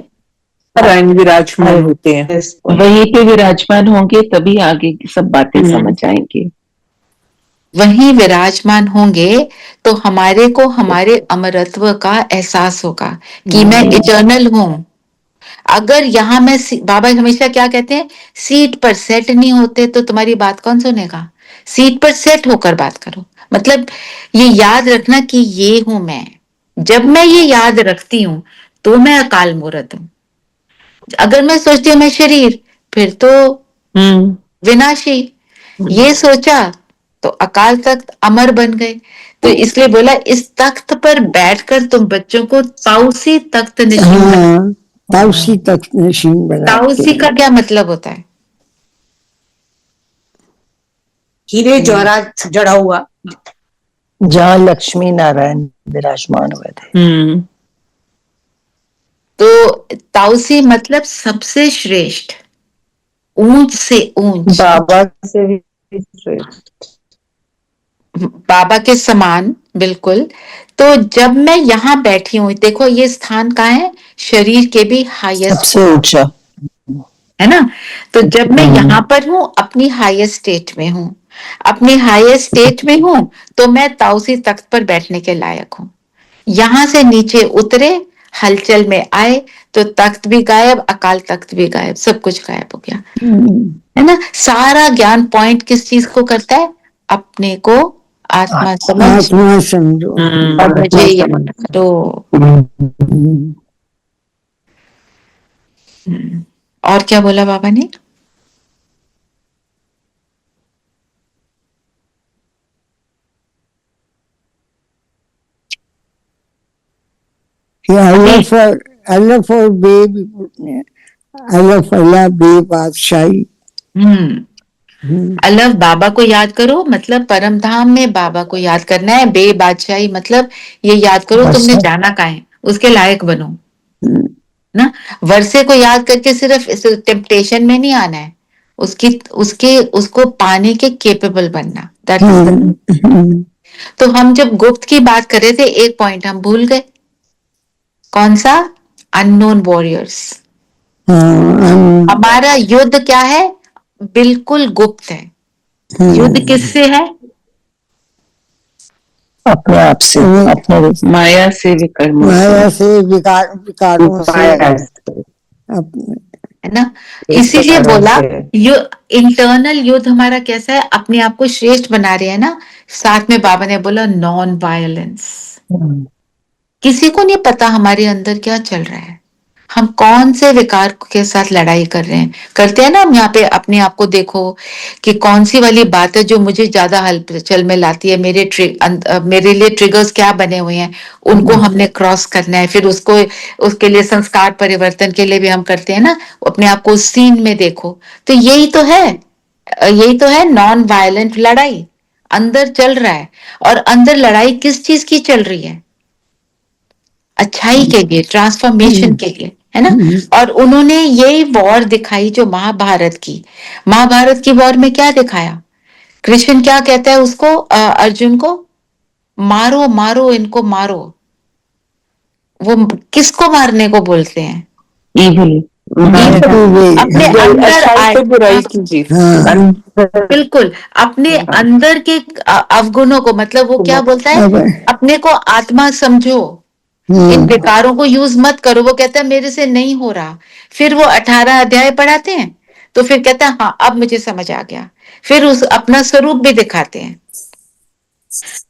Narayan विराजमान होते हैं। वहीं पे विराजमान होंगे तभी आगे की सब बातें समझ आएंगी। वहीं विराजमान होंगे तो हमारे को हमारे अमरत्व का एहसास होगा कि मैं इटर्नल हूं। अगर यहाँ मैं बाबा हमेशा क्या कहते हैं, सीट पर सेट नहीं होते तो तुम्हारी बात कौन सुनेगा। सीट पर सेट होकर बात करो, मतलब ये याद रखना कि ये हूं मैं। जब मैं ये याद रखती हूं तो मैं अकाल मूर्त हूं। अगर मैं सोचती हूँ मैं शरीर, फिर तो विनाशी। ये सोचा तो अकाल तख्त अमर बन गए। तो इसलिए बोला इस तख्त पर बैठकर तुम बच्चों को ताउसी तख्त नशीन। ताउसी तख्त नशीन बनाते ताउसी का क्या मतलब होता है? हीरे जवाहरात जड़ा हुआ, जहाँ लक्ष्मी नारायण विराजमान हुए थे। तो ताउसी मतलब सबसे श्रेष्ठ, ऊंच से ऊंच, बाबा से भी श्रेष्ठ। बाबा के समान बिल्कुल। तो जब मैं यहाँ बैठी हूँ, देखो ये स्थान कहाँ है, शरीर के भी हाईएस्ट सबसे ऊंचा, है ना। तो जब मैं यहाँ पर हूँ अपनी हाईएस्ट स्टेट में हूँ, अपनी हाईएस्ट स्टेट में हूँ, तो मैं ताउसी तख्त पर बैठने के लायक हूँ। यहां से नीचे उतरे, हलचल में आए तो तख्त भी गायब, अकाल तख्त भी गायब, सब कुछ गायब हो गया, है ना। सारा ज्ञान पॉइंट किस चीज को करता है, अपने को आत्मा समझ आत्मा समझो। और मुझे याद करो। और क्या बोला बाबा ने? अल्लाह फॉर बेब, अल्लाह बे बादशाही। अल्लाह बाबा को याद करो, मतलब परम धाम में बाबा को याद करना है। बे बादशाही मतलब ये याद करो तुमने जाना कहाँ है, उसके लायक बनो ना। वर्षे को याद करके सिर्फ टेम्पटेशन में नहीं आना है, उसको पाने के केपेबल बनना। दैट इज तो हम जब गुप्त की बात कर रहे थे, एक पॉइंट हम भूल गए, कौन सा? Unknown warriors. हमारा युद्ध क्या है? बिल्कुल गुप्त है। युद्ध किससे है? अपने आप से, अपने माया से विकर्मों माया से, विकारों से, है ना। इसीलिए बोला इंटरनल युद्ध हमारा कैसा है, अपने आप को श्रेष्ठ बना रहे हैं ना। साथ में बाबा ने बोला नॉन वायलेंस। किसी को नहीं पता हमारे अंदर क्या चल रहा है, हम कौन से विकार के साथ लड़ाई कर रहे हैं? करते हैं ना हम यहाँ पे अपने आप को देखो कि कौन सी वाली बात है जो मुझे ज्यादा हलचल में लाती है, मेरे लिए ट्रिगर्स क्या बने हुए हैं, उनको हमने क्रॉस करना है। फिर उसके लिए संस्कार परिवर्तन के लिए भी हम करते हैं ना, अपने आप को उस सीन में देखो। तो यही तो है नॉन वायलेंट लड़ाई, अंदर चल रहा है। और अंदर लड़ाई किस चीज की चल रही है? अच्छाई के लिए, ट्रांसफॉर्मेशन के लिए, है ना। और उन्होंने यही वॉर दिखाई जो महाभारत की वॉर में क्या दिखाया? कृष्ण क्या कहता है उसको, अर्जुन को, मारो मारो इनको मारो। वो किसको मारने को बोलते हैं? इविल, अपने अंदर अच्छाई पे बुराई की जीत। बिल्कुल, अपने अंदर के अवगुणों को, मतलब वो क्या बोलता है, अपने को आत्मा समझो, इन विकारों को यूज मत करो। वो कहता है मेरे से नहीं हो रहा। फिर वो 18 अध्याय पढ़ाते हैं, तो फिर कहता है हाँ अब मुझे समझ आ गया। फिर उस अपना स्वरूप भी दिखाते हैं।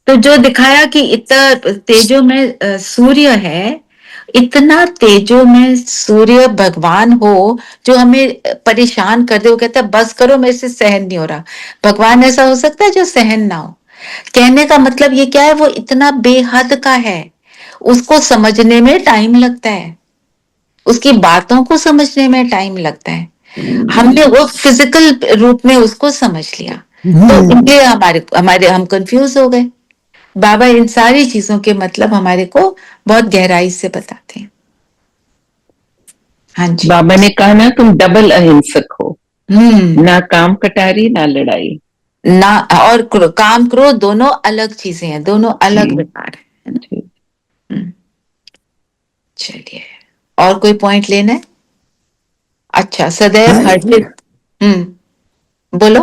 तो जो दिखाया कि इतना तेजो में सूर्य है, इतना तेजो में सूर्य भगवान हो जो हमें परेशान कर दे। वो कहता है बस करो, मेरे से सहन नहीं हो रहा। भगवान ऐसा हो सकता है जो सहन ना हो? कहने का मतलब ये क्या है, वो इतना बेहद का है, उसको समझने में टाइम लगता है, उसकी बातों को समझने में टाइम लगता है। हमने वो फिजिकल रूप में उसको समझ लिया, तो इसलिए हमारे हम कंफ्यूज हो गए। बाबा इन सारी चीजों के मतलब हमारे को बहुत गहराई से बताते हैं। हाँ जी, बाबा ने कहा ना तुम डबल अहिंसक हो, ना काम कटारी ना लड़ाई ना, और काम क्रोध दोनों अलग चीजें हैं, दोनों अलग विकार है ना। चलिए, और कोई पॉइंट लेना है? अच्छा, सदैव हर्षित। बोलो,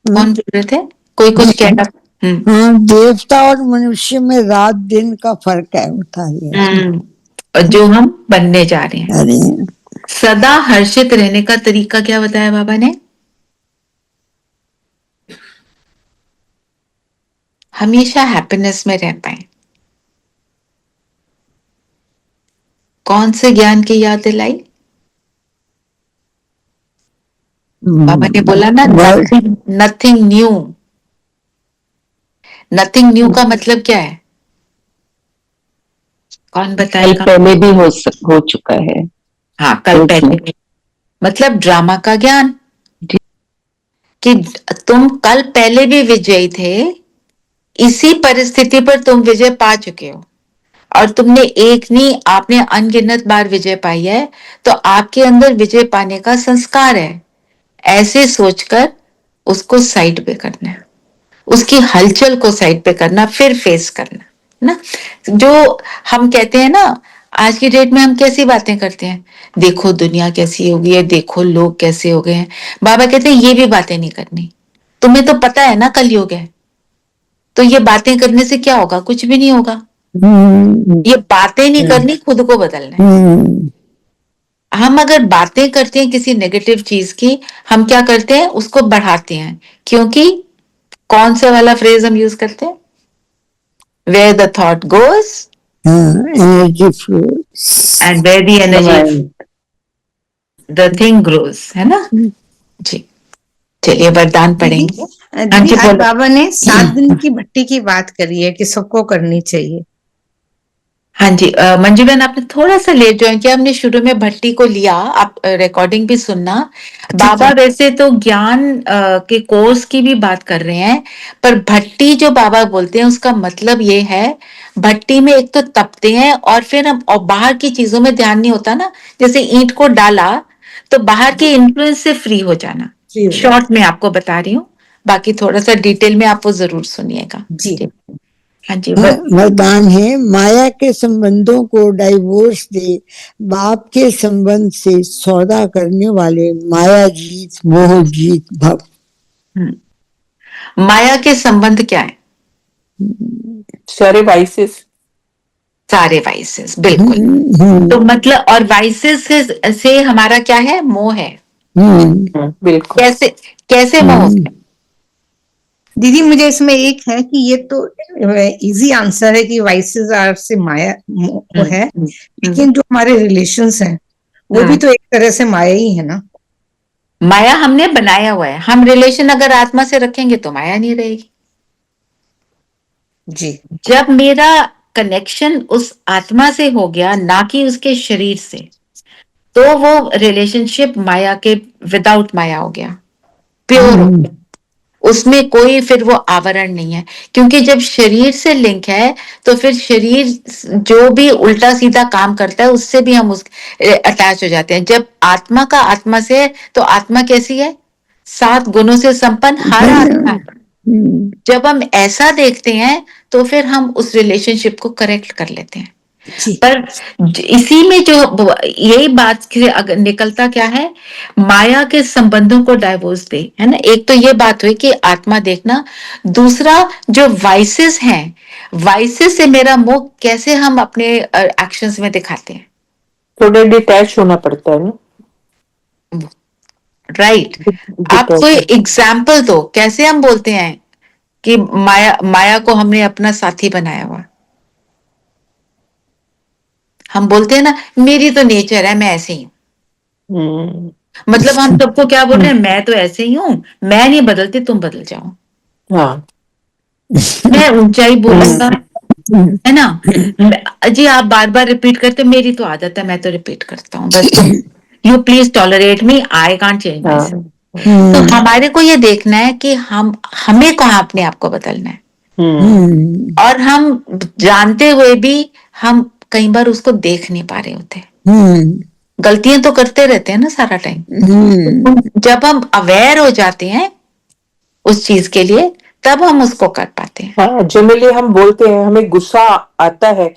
कौन बोल रहे थे? कोई कुछ कहना? हाँ, देवता और मनुष्य में रात दिन का फर्क है, बताइए। जो हम बनने जा रहे हैं। अरे सदा हर्षित रहने का तरीका क्या बताया बाबा ने? हमेशा हैप्पीनेस में रह पाए। कौन से ज्ञान की याद दिलाई? बाबा ने बोला ना, नथिंग न्यू। नथिंग न्यू का मतलब क्या है? कौन बताएगा? कल पहले भी हो चुका है। हाँ, कल पहले, मतलब ड्रामा का ज्ञान, कि तुम कल पहले भी विजयी थे, इसी परिस्थिति पर तुम विजय पा चुके हो, और तुमने एक नहीं, आपने अनगिनत बार विजय पाई है। तो आपके अंदर विजय पाने का संस्कार है। ऐसे सोचकर उसको साइड पे करना है, उसकी हलचल को साइड पे करना, फिर फेस करना ना। जो हम कहते हैं ना, आज की डेट में हम कैसी बातें करते हैं, देखो दुनिया कैसी हो गई है, देखो लोग कैसे हो गए हैं। बाबा कहते हैं ये भी बातें नहीं करनी। तुम्हें तो पता है ना कलयुग है, तो ये बातें करने से क्या होगा? कुछ भी नहीं होगा। ये बातें नहीं करनी, खुद को बदलना है। हम अगर बातें करते हैं किसी नेगेटिव चीज की, हम क्या करते हैं, उसको बढ़ाते हैं। क्योंकि कौन सा वाला फ्रेज हम यूज करते हैं? Where the thought goes, energy flows, and where the energy, the thing grows, है ना जी। चलिए वरदान पढ़ेंगे। दीदी, आज बाबा ने 7 दिन की भट्टी की बात करी है कि सबको करनी चाहिए। हाँ जी, मंजू बहन आपने थोड़ा सा लेट ज्वाइन किया, हमने शुरू में भट्टी को लिया, आप रिकॉर्डिंग भी सुनना। बाबा वैसे तो ज्ञान के कोर्स की भी बात कर रहे हैं, पर भट्टी जो बाबा बोलते हैं उसका मतलब ये है, भट्टी में एक तो तपते हैं, और फिर हम, और बाहर की चीजों में ध्यान नहीं होता ना। जैसे ईंट को डाला तो बाहर के इन्फ्लुएंस से फ्री हो जाना। शॉर्ट में आपको बता रही हूँ, बाकी थोड़ा सा डिटेल में आप वो जरूर सुनिएगा जी। हाँ जी, वरदान है, माया के संबंधों को डाइवोर्स दे, बाप के संबंध से सौदा करने वाले माया जीत मोह जीत भव। माया के संबंध क्या है? सारे वाइसेस, सारे वाइसेस, बिल्कुल। तो मतलब, और वाइसेस से हमारा क्या है? मोह है। बिल्कुल। कैसे मोह है? दीदी मुझे इसमें एक है कि ये तो इजी आंसर है कि वाइसेस आर से माया वो है, लेकिन जो हमारे रिलेशंस हैं वो भी तो एक तरह से माया ही है ना। माया हमने बनाया हुआ है। हम रिलेशन अगर आत्मा से रखेंगे तो माया नहीं रहेगी। जी। जब मेरा कनेक्शन उस आत्मा से हो गया, ना कि उसके शरीर से, तो वो रिलेशनशिप माया के विदाउट माया हो गया, प्योर हो गया। उसमें कोई फिर वो आवरण नहीं है, क्योंकि जब शरीर से लिंक है तो फिर शरीर जो भी उल्टा सीधा काम करता है उससे भी हम उस अटैच हो जाते हैं। जब आत्मा का आत्मा से है तो आत्मा कैसी है? 7 गुणों से संपन्न हर आत्मा है। जब हम ऐसा देखते हैं तो फिर हम उस रिलेशनशिप को करेक्ट कर लेते हैं। पर इसी में जो यही बात निकलता क्या है, माया के संबंधों को डाइवोर्स दे, है ना। एक तो ये बात हुई कि आत्मा देखना, दूसरा जो वाइसेस हैं, वाइसेस से मेरा मोह कैसे हम अपने एक्शंस में दिखाते हैं। थोड़ा डिटैच होना पड़ता है ना। राइट। आप कोई एग्जाम्पल दो, कैसे हम बोलते हैं कि माया को हमने अपना साथी बनाया हुआ। हम बोलते हैं ना, मेरी तो नेचर है, मैं ऐसे ही हूं। मतलब हम सबको क्या बोल रहे हैं, मैं तो ऐसे ही हूं, मैं नहीं बदलती, तुम बदल जाओ। हाँ। मैं ऊंचाई बोलूंगा, है ना। जी आप बार बार रिपीट करते, मेरी तो आदत है, मैं तो रिपीट करता हूँ बस। You please tolerate me, I can't change my self. तो हमारे को ये देखना है कि हमें कहाँ अपने आप को बदलना है। और हम जानते हुए भी हम कई बार उसको देख नहीं पा रहे होते। गलतियां तो करते रहते हैं ना सारा टाइम। जब हम अवेयर हो जाते हैं उस चीज के लिए, तब हम उसको कर पाते हैं। हाँ, जनरली हम बोलते हैं, हमें गुस्सा आता है,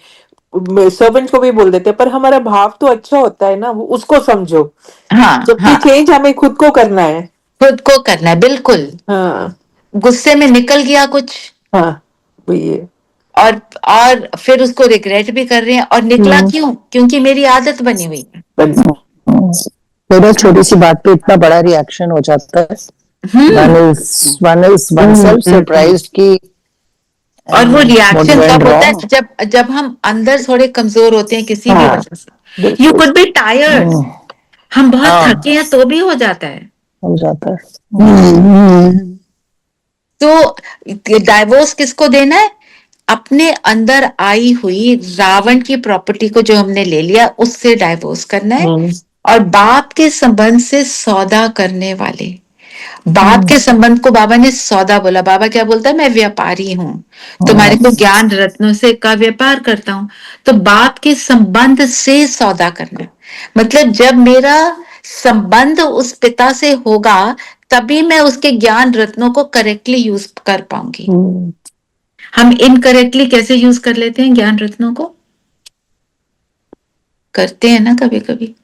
सर्वेंट को भी बोल देते हैं, पर हमारा भाव तो अच्छा होता है ना, उसको समझो। हाँ, जबकि चेंज हमें खुद को करना है। खुद को करना है, बिल्कुल। हाँ, गुस्से में निकल गया कुछ, हाँ, वही है। और फिर उसको रिग्रेट भी कर रहे हैं, और निकला क्यों? क्योंकि मेरी आदत बनी हुई है। मेरा छोटी सी बात पे इतना बड़ा रिएक्शन हो जाता है। one is oneself surprised कि और वो रिएक्शन कब होता है? जब हम अंदर थोड़े कमजोर होते हैं किसी भी वजह से। यू कुड बी टायर्ड, हम बहुत थके हैं तो भी हो जाता है। तो डाइवोर्स किसको देना है? अपने अंदर आई हुई रावण की प्रॉपर्टी को जो हमने ले लिया, उससे डाइवोर्स करना है। और बाप के संबंध से सौदा करने वाले, बाप के संबंध को बाबा ने सौदा बोला। बाबा क्या बोलता है? मैं व्यापारी हूं, तुम्हारे को ज्ञान रत्नों से का व्यापार करता हूं। तो बाप के संबंध से सौदा करना, मतलब जब मेरा संबंध उस पिता से होगा तभी मैं उसके ज्ञान रत्नों को करेक्टली यूज कर पाऊंगी। हम इनकरेक्टली कैसे यूज कर लेते हैं ज्ञान रत्नों को? करते हैं ना कभी कभी।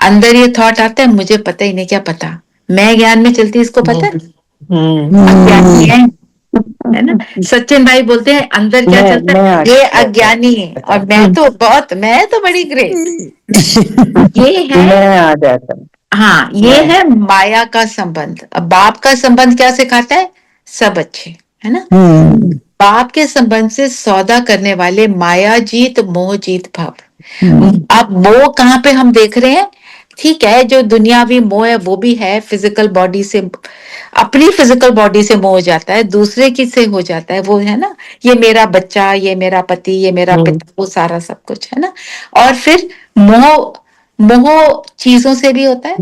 अंदर ये थॉट आता है, मुझे पता ही नहीं, क्या पता, मैं ज्ञान में चलती, इसको पता है? अज्ञानी है ना। सचिन भाई बोलते हैं अंदर क्या चलता है, ये अज्ञानी है, और मैं तो बड़ी ग्रेट। ये है, हाँ, ये है माया का संबंध। अब बाप का संबंध क्या सिखाता है? सब अच्छे, है ना। बाप के संबंध से सौदा करने वाले माया जीत मोह जीत भाव। अब मोह कहाँ पे हम देख रहे हैं? ठीक है, जो दुनियावी मोह है वो भी है, फिजिकल बॉडी से, अपनी फिजिकल बॉडी से मोह हो जाता है, दूसरे की से हो जाता है, वो है ना, ये मेरा बच्चा, ये मेरा पति, ये मेरा पिता, वो सारा सब कुछ है ना। और फिर मोह चीजों से भी होता है।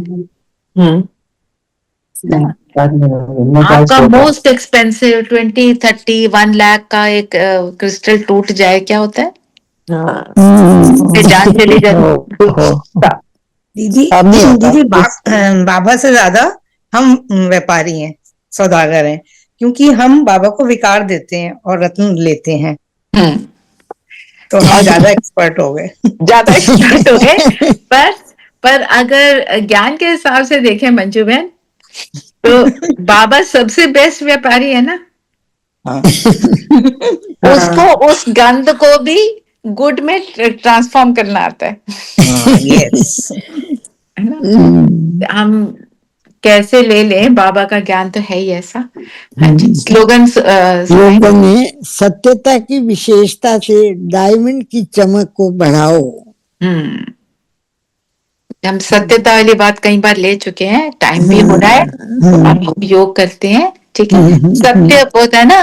आपका मोस्ट एक्सपेंसिव 20-30-1 लाख का एक क्रिस्टल टूट जाए, क्या होता है? जान चली जाती। दीदी बाबा से ज्यादा हम व्यापारी हैं, सौदागर हैं, क्योंकि हम बाबा को विकार देते हैं और रत्न लेते हैं। तो हम ज्यादा एक्सपर्ट हो गए। पर अगर ज्ञान के हिसाब से देखें मंजू बहन, तो बाबा सबसे बेस्ट व्यापारी है ना। उसको उस गंध को भी गुड में ट्रांसफॉर्म करना आता है। है ना। हम कैसे ले लें, बाबा का ज्ञान तो है ही ऐसा। हाँ जी, स्लोगन लोगों ने सत्यता की विशेषता से डायमंड की चमक को बढ़ाओ। हम सत्यता वाली बात कई बार ले चुके हैं, टाइम भी हो रहा है, अब हम योग करते हैं, ठीक है। सत्य होता है ना,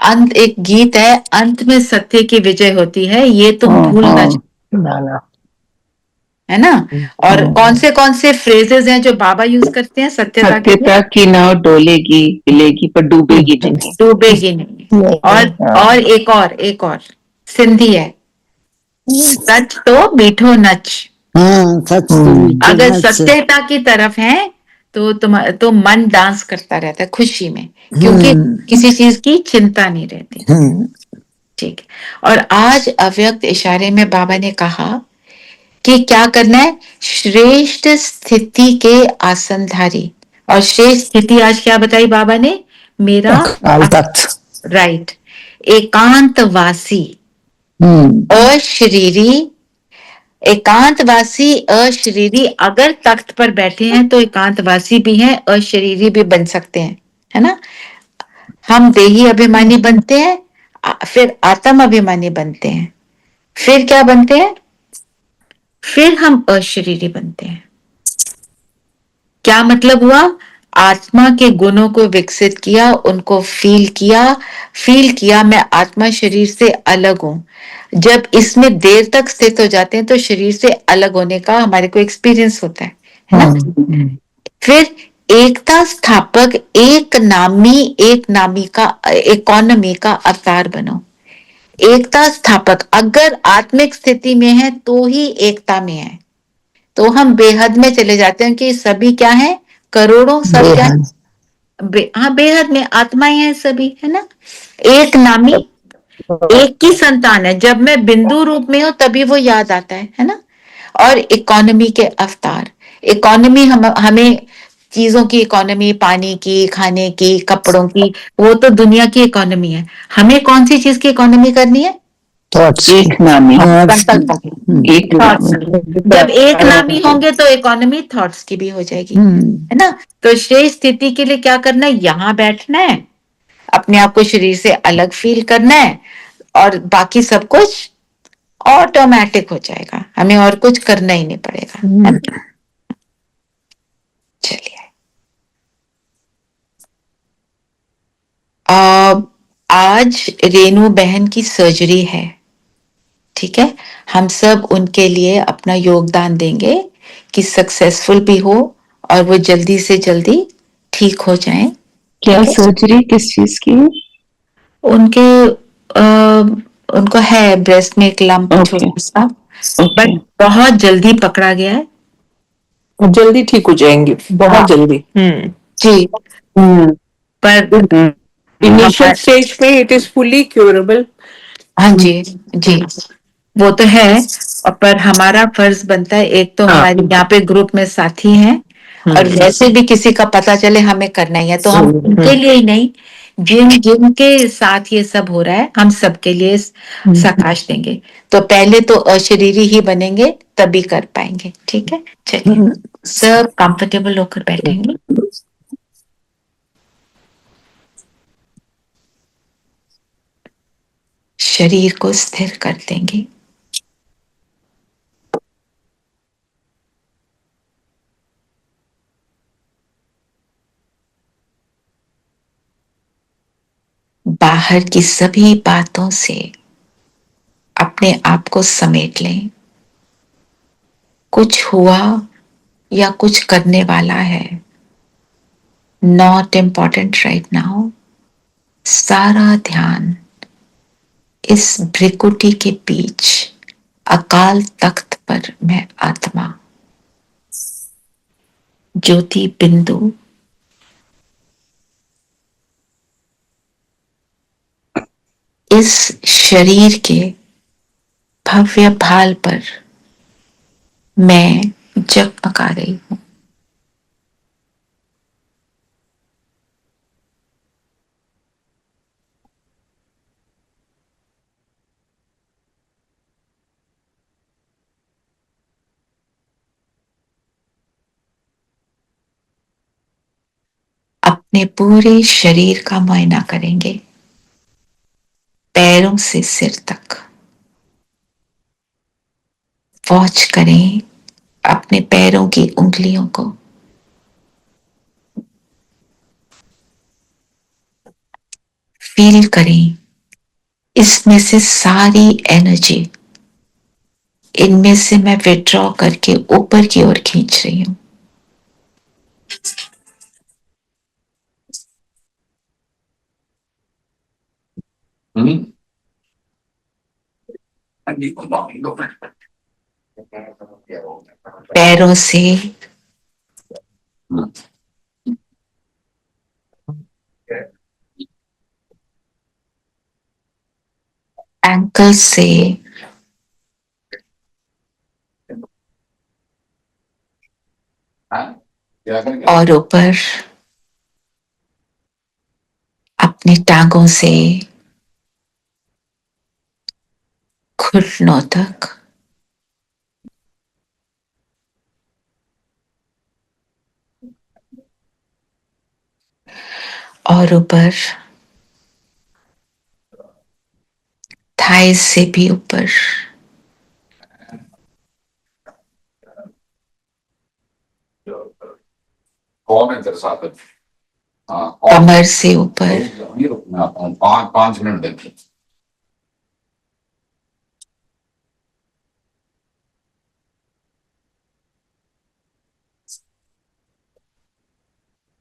अंत, एक गीत है, अंत में सत्य की विजय होती है, ये तुम भूल ना जाओ, है ना। और कौन से फ्रेजेस हैं जो बाबा यूज करते हैं सत्यता के लिए? सत्यता की नाव डोलेगी हिलेगी पर डूबेगी नहीं। डूबेगी नहीं। एक और सिंधी है, सच तो मीठो नच। हाँ, सच तो मीठो अगर नच। सत्यता की तरफ है तो मन डांस करता रहता है खुशी में, क्योंकि किसी चीज की चिंता नहीं रहती, ठीक है। और आज अव्यक्त इशारे में बाबा ने कहा कि क्या करना है, श्रेष्ठ स्थिति के आसनधारी। और श्रेष्ठ स्थिति आज क्या बताई बाबा ने? मेरा राइट, एकांतवासी, अशरीरी। एकांतवासी अशरीरी, अगर तख्त पर बैठे हैं तो एकांतवासी भी हैं, अशरीरी भी बन सकते हैं, है ना। हम देही अभिमानी बनते हैं, फिर आत्म अभिमानी बनते हैं, फिर क्या बनते हैं, फिर हम अशरीरी बनते हैं। क्या मतलब हुआ? आत्मा के गुणों को विकसित किया, उनको फील किया मैं आत्मा शरीर से अलग हूं। जब इसमें देर तक स्थित हो जाते हैं तो शरीर से अलग होने का हमारे को एक्सपीरियंस होता है ना। फिर एकता स्थापक, एक नामी का, इकोनॉमी का अवतार बनो। एकता स्थापक, अगर आत्मिक स्थिति में है तो ही एकता में है, तो हम बेहद में चले जाते हैं कि सभी क्या है, करोड़ों सब क्या है, हाँ बेहद में आत्माएं हैं सभी, है ना। एक नामी, एक की संतान है, जब मैं बिंदु रूप में हूं तभी वो याद आता है ना। और इकोनॉमी के अवतार, इकोनॉमी हमें चीजों की इकोनॉमी, पानी की, खाने की, कपड़ों की, वो तो दुनिया की इकोनॉमी है। हमें कौन सी चीज की इकोनॉमी करनी है? एक नामी, एक थॉट्स। जब एक नामी होंगे तो इकोनॉमी थॉट्स की भी हो जाएगी, है ना। तो श्रेष्ठ स्थिति के लिए क्या करना है? यहाँ बैठना है, अपने आप को शरीर से अलग फील करना है, और बाकी सब कुछ ऑटोमेटिक हो जाएगा, हमें और कुछ करना ही नहीं पड़ेगा, है ना? चलिए, आज रेनू बहन की सर्जरी है, ठीक है। हम सब उनके लिए अपना योगदान देंगे कि सक्सेसफुल भी हो और वो जल्दी से जल्दी ठीक हो जाएं। क्या सर्जरी किस चीज की है? उनके उनको है ब्रेस्ट में एक लंप छोटा सा, बट बहुत जल्दी पकड़ा गया है, जल्दी ठीक हो जाएंगे, बहुत जल्दी। जी। पर इनिशियल स्टेज में इट इज फुली क्योरेबल। हाँ जी, जी वो तो है। पर हमारा फर्ज बनता है, एक तो हमारे यहाँ पे ग्रुप में साथी हैं, और वैसे भी किसी का पता चले हमें करना ही है, तो हम उनके लिए ही नहीं, जिनके साथ ये सब हो रहा है हम सबके लिए सकाश देंगे। तो पहले तो अशरीरी ही बनेंगे तभी कर पाएंगे, ठीक है। चलिए, सब कंफर्टेबल होकर बैठेंगे। शरीर को स्थिर कर देंगे। बाहर की सभी बातों से अपने आप को समेट लें। कुछ हुआ या कुछ करने वाला है, नॉट इम्पॉर्टेंट राइट नाउ। सारा ध्यान इस भ्रिकुटी के बीच अकाल तख्त पर मैं आत्मा, ज्योति बिंदु, इस शरीर के भव्य भाल पर मैं जगमगा रही हूं। अपने पूरे शरीर का मुआयना करेंगे, पैरों से सिर तक। वॉच करें अपने पैरों की उंगलियों को। फील करें इसमें से सारी एनर्जी, इनमें से मैं विड्रॉ करके ऊपर की ओर खींच रही हूं। पैरों से एंकल से और ऊपर अपनी टांगों से घुटनों तक। और ऊपर थाई से भी ऊपर, कमर से ऊपर, 5 मिनट देखिए।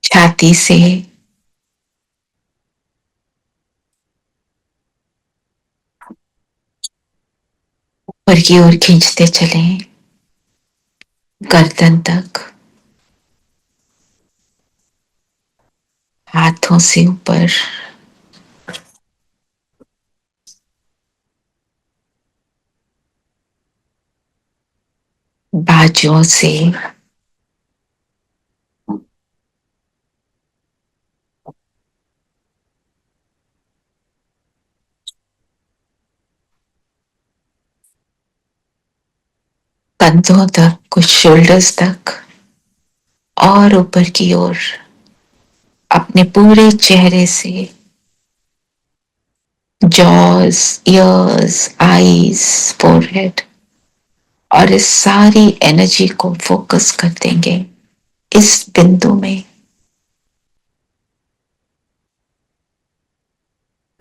छाती से ऊपर की ओर खींचते चलें, गर्दन तक, हाथों से ऊपर, बाजुओं से, कंधों तक, कुछ शोल्डर्स तक और ऊपर की ओर अपने पूरे चेहरे से, जॉज, ईयर्स, आईज, फोरहेड, और इस सारी एनर्जी को फोकस कर देंगे इस बिंदु में।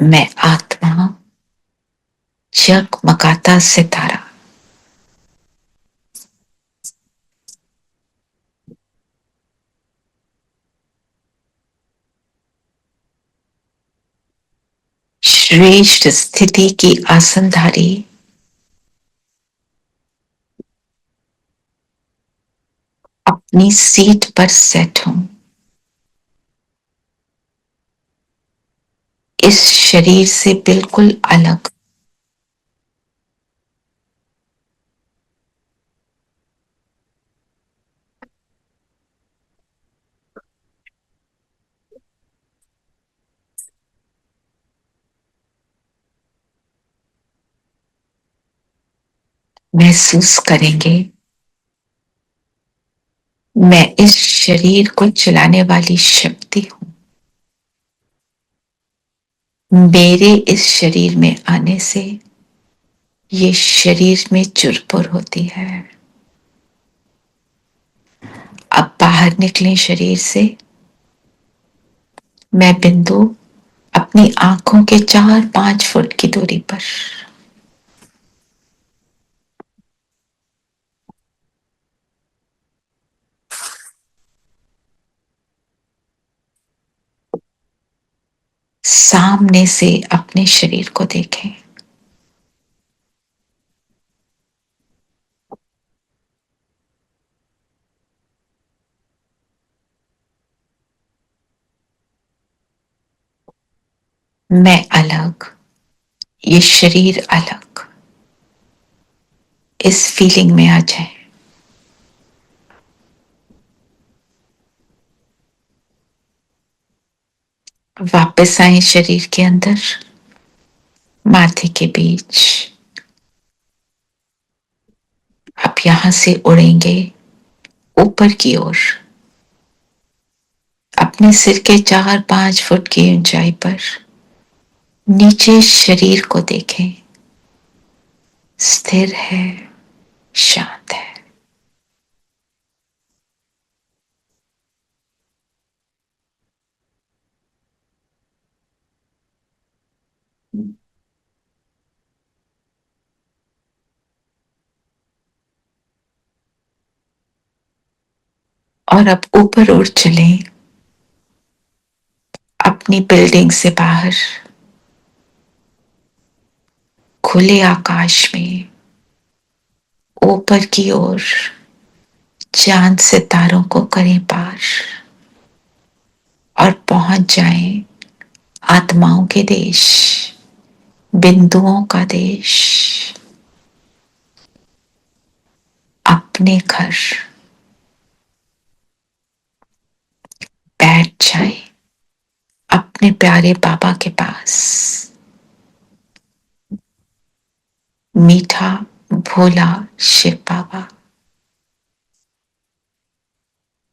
मैं आत्मा, जगमगाता सितारा, श्रेष्ठ स्थिति की आसनधारी, अपनी सीट पर सेट हूं। इस शरीर से बिल्कुल अलग। महसूस करेंगे मैं इस शरीर को चलाने वाली शक्ति हूं। मेरे इस शरीर में आने से ये शरीर में चुरपुर होती है। अब बाहर निकलें शरीर से। मैं बिंदु अपनी आंखों के 4-5 फुट की दूरी पर। सामने से अपने शरीर को देखें। मैं अलग, ये शरीर अलग। इस फीलिंग में आ जाए। वापस आए शरीर के अंदर, माथे के बीच। अब यहां से उड़ेंगे ऊपर की ओर, अपने अपने सिर के 4-5 फुट की ऊंचाई पर नीचे शरीर को देखें, स्थिर है, शांत है। और अब ऊपर उड़ चलें, अपनी बिल्डिंग से बाहर खुले आकाश में ऊपर की ओर चांद सितारों को करें पार और पहुंच जाएं आत्माओं के देश, बिंदुओं का देश, अपने घर। बैठ जाएं अपने प्यारे बाबा के पास। मीठा भोला शिव बाबा,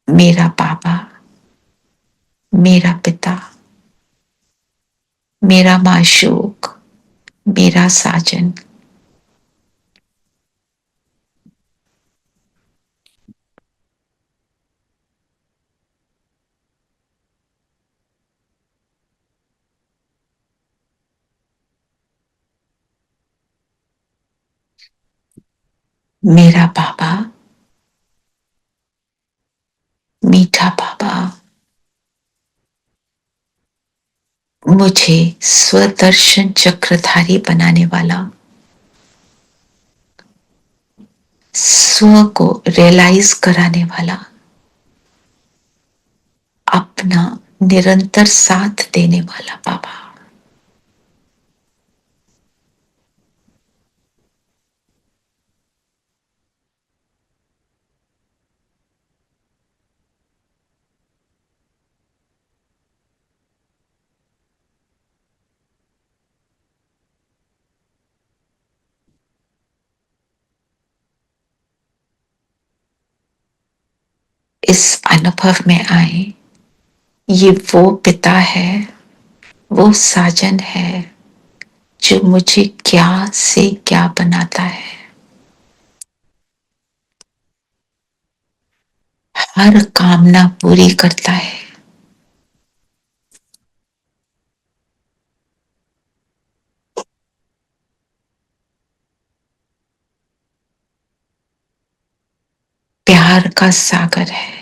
मेरा बाबा, मेरा पिता, मेरा माशूक, मेरा साजन। मेरा बाबा, मीठा बाबा, मुझे स्वदर्शन चक्रधारी बनाने वाला, स्व को रियलाइज कराने वाला, अपना निरंतर साथ देने वाला बाबा। इस अनुभव में आए, ये वो पिता है, वो साजन है जो मुझे क्या से क्या बनाता है। हर कामना पूरी करता है। प्यार का सागर है।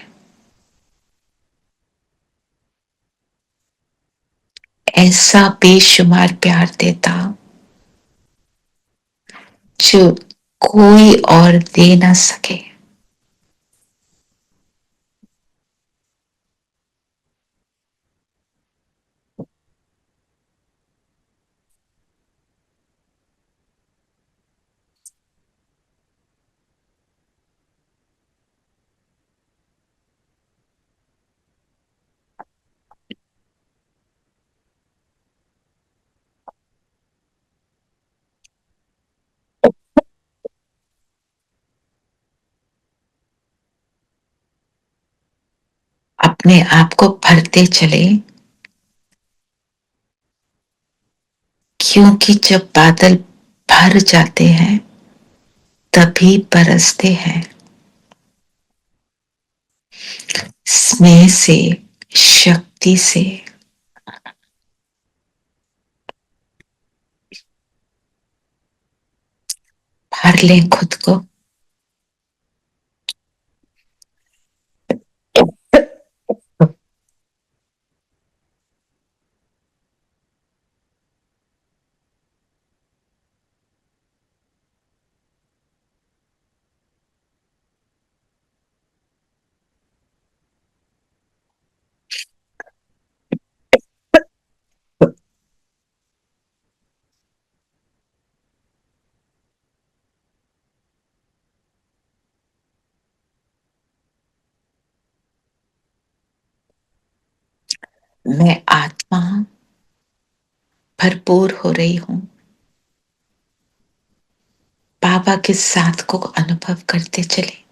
ऐसा बेशुमार प्यार देता जो कोई और दे ना सके। अपने आप को भरते चले, क्योंकि जब बादल भर जाते हैं तभी बरसते हैं। स्नेह से, शक्ति से, भर लें खुद को। मैं आत्मा भरपूर हो रही हूं। बाबा के साथ को अनुभव करते चले।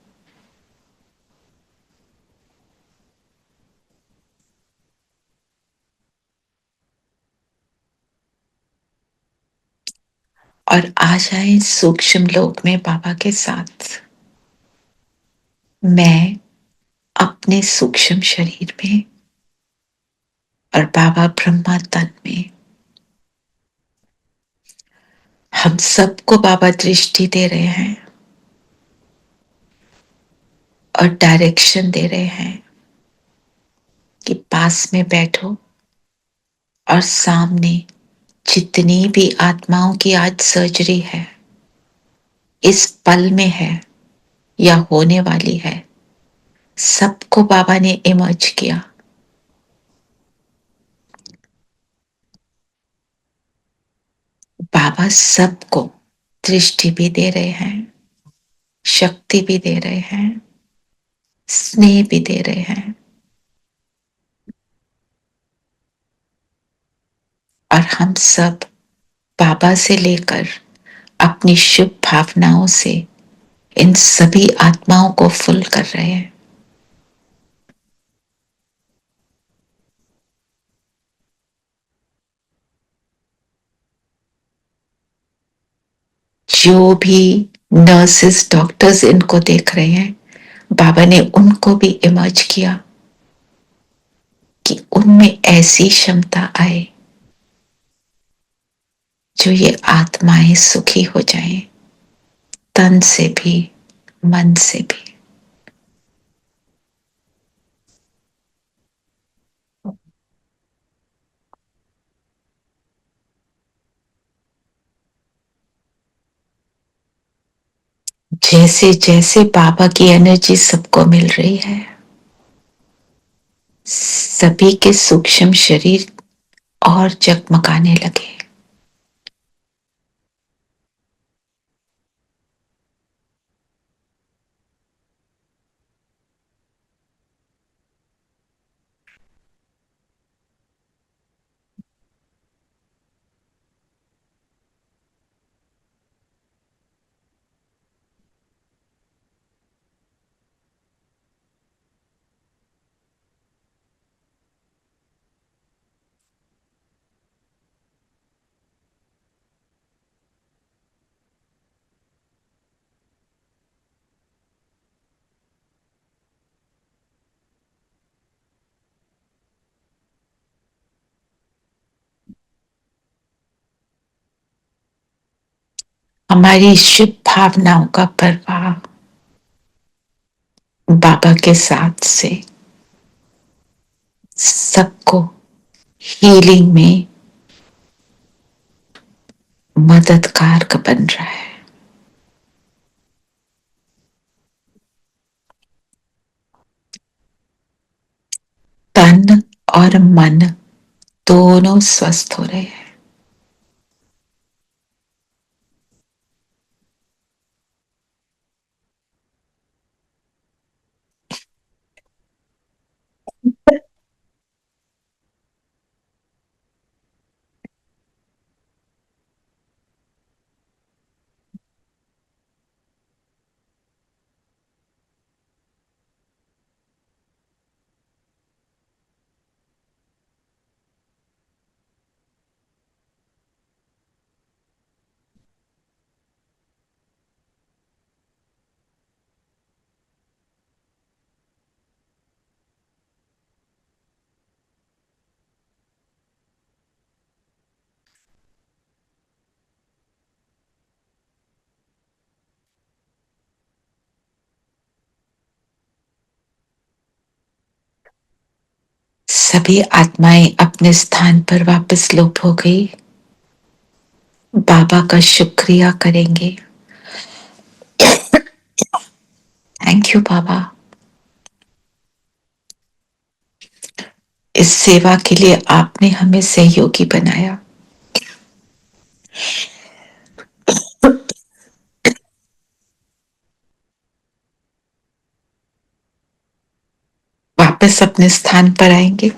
और आ जाए सूक्ष्म लोक में बाबा के साथ। मैं अपने सूक्ष्म शरीर में और बाबा ब्रह्मा तन में। हम सबको बाबा दृष्टि दे रहे हैं और डायरेक्शन दे रहे हैं कि पास में बैठो और सामने जितनी भी आत्माओं की आज सर्जरी है, इस पल में है या होने वाली है, सबको बाबा ने इमर्ज किया। बाबा सबको दृष्टि भी दे रहे हैं, शक्ति भी दे रहे हैं, स्नेह भी दे रहे हैं। और हम सब बाबा से लेकर अपनी शुभ भावनाओं से इन सभी आत्माओं को फुल कर रहे हैं। जो भी नर्सेस डॉक्टर्स इनको देख रहे हैं, बाबा ने उनको भी इमर्ज किया कि उनमें ऐसी क्षमता आए जो ये आत्माएं सुखी हो जाएं, तन से भी मन से भी। जैसे जैसे बाबा की एनर्जी सबको मिल रही है, सभी के सूक्ष्म शरीर और जगमगाने लगे। हमारी शुभ भावनाओं का प्रवाह बाबा के साथ से सबको हीलिंग में मददगार का बन रहा है। तन और मन दोनों स्वस्थ हो रहे हैं। सभी आत्माएं अपने स्थान पर वापस लोप हो गई। बाबा का शुक्रिया करेंगे। थैंक यू बाबा, इस सेवा के लिए आपने हमें सहयोगी बनाया। वापस अपने स्थान पर आएंगे।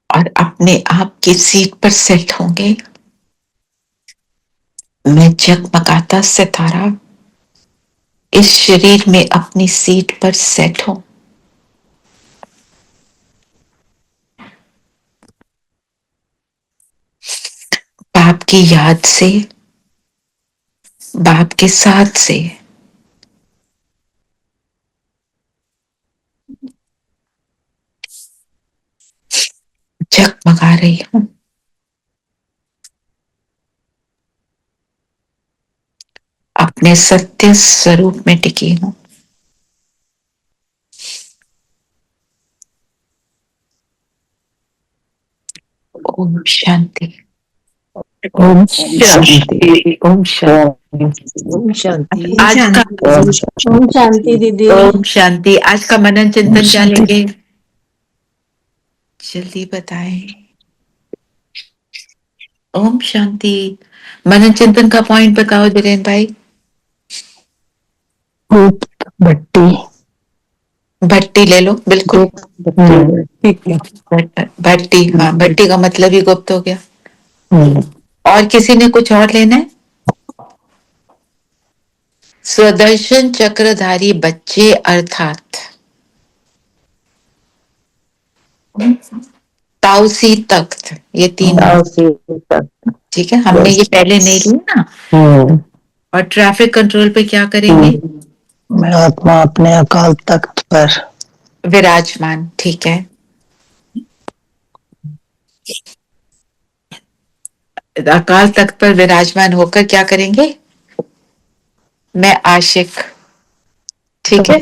और अपने आप की सीट पर सेट होंगे। मैं जगमगाता सितारा इस शरीर में अपनी सीट पर सेट हूं। बाप की याद से, बाप के साथ से जगमगा रही हूं। अपने सत्य स्वरूप में टिकी हूं। ओम शांति। ओम शांति। ओम शांति। ओम शांति। आज का ओम शांति दीदी। ओम शांति। आज का मनन चिंतन क्या लेंगे? जल्दी बताएं। ओम शांति। मनन चिंतन का पॉइंट बताओ धीरेन भाई। भट्टी। भट्टी ले लो, बिल्कुल ठीक है। भट्टी। हाँ, भट्टी का मतलब ही गुप्त हो गया। और किसी ने कुछ और लेना है? स्वदर्शन चक्रधारी बच्चे अर्थात ताउसी तख्त, ये तीन। ठीक है, हमने ये पहले नहीं लिया ना। और ट्रैफिक कंट्रोल पे क्या करेंगे? मैं आत्मा अपने अकाल तख्त पर विराजमान। ठीक है, अकाल तख्त पर विराजमान होकर क्या करेंगे? मैं आशिक, ठीक है,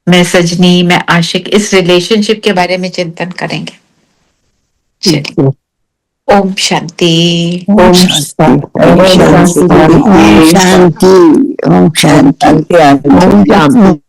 मैं सजनी, मैं आशिक, इस रिलेशनशिप के बारे में चिंतन करेंगे। चलिए, ओम शांति। ओम शांति। ओम शांति। ओम शांति। ओम शांति। ओम शांति।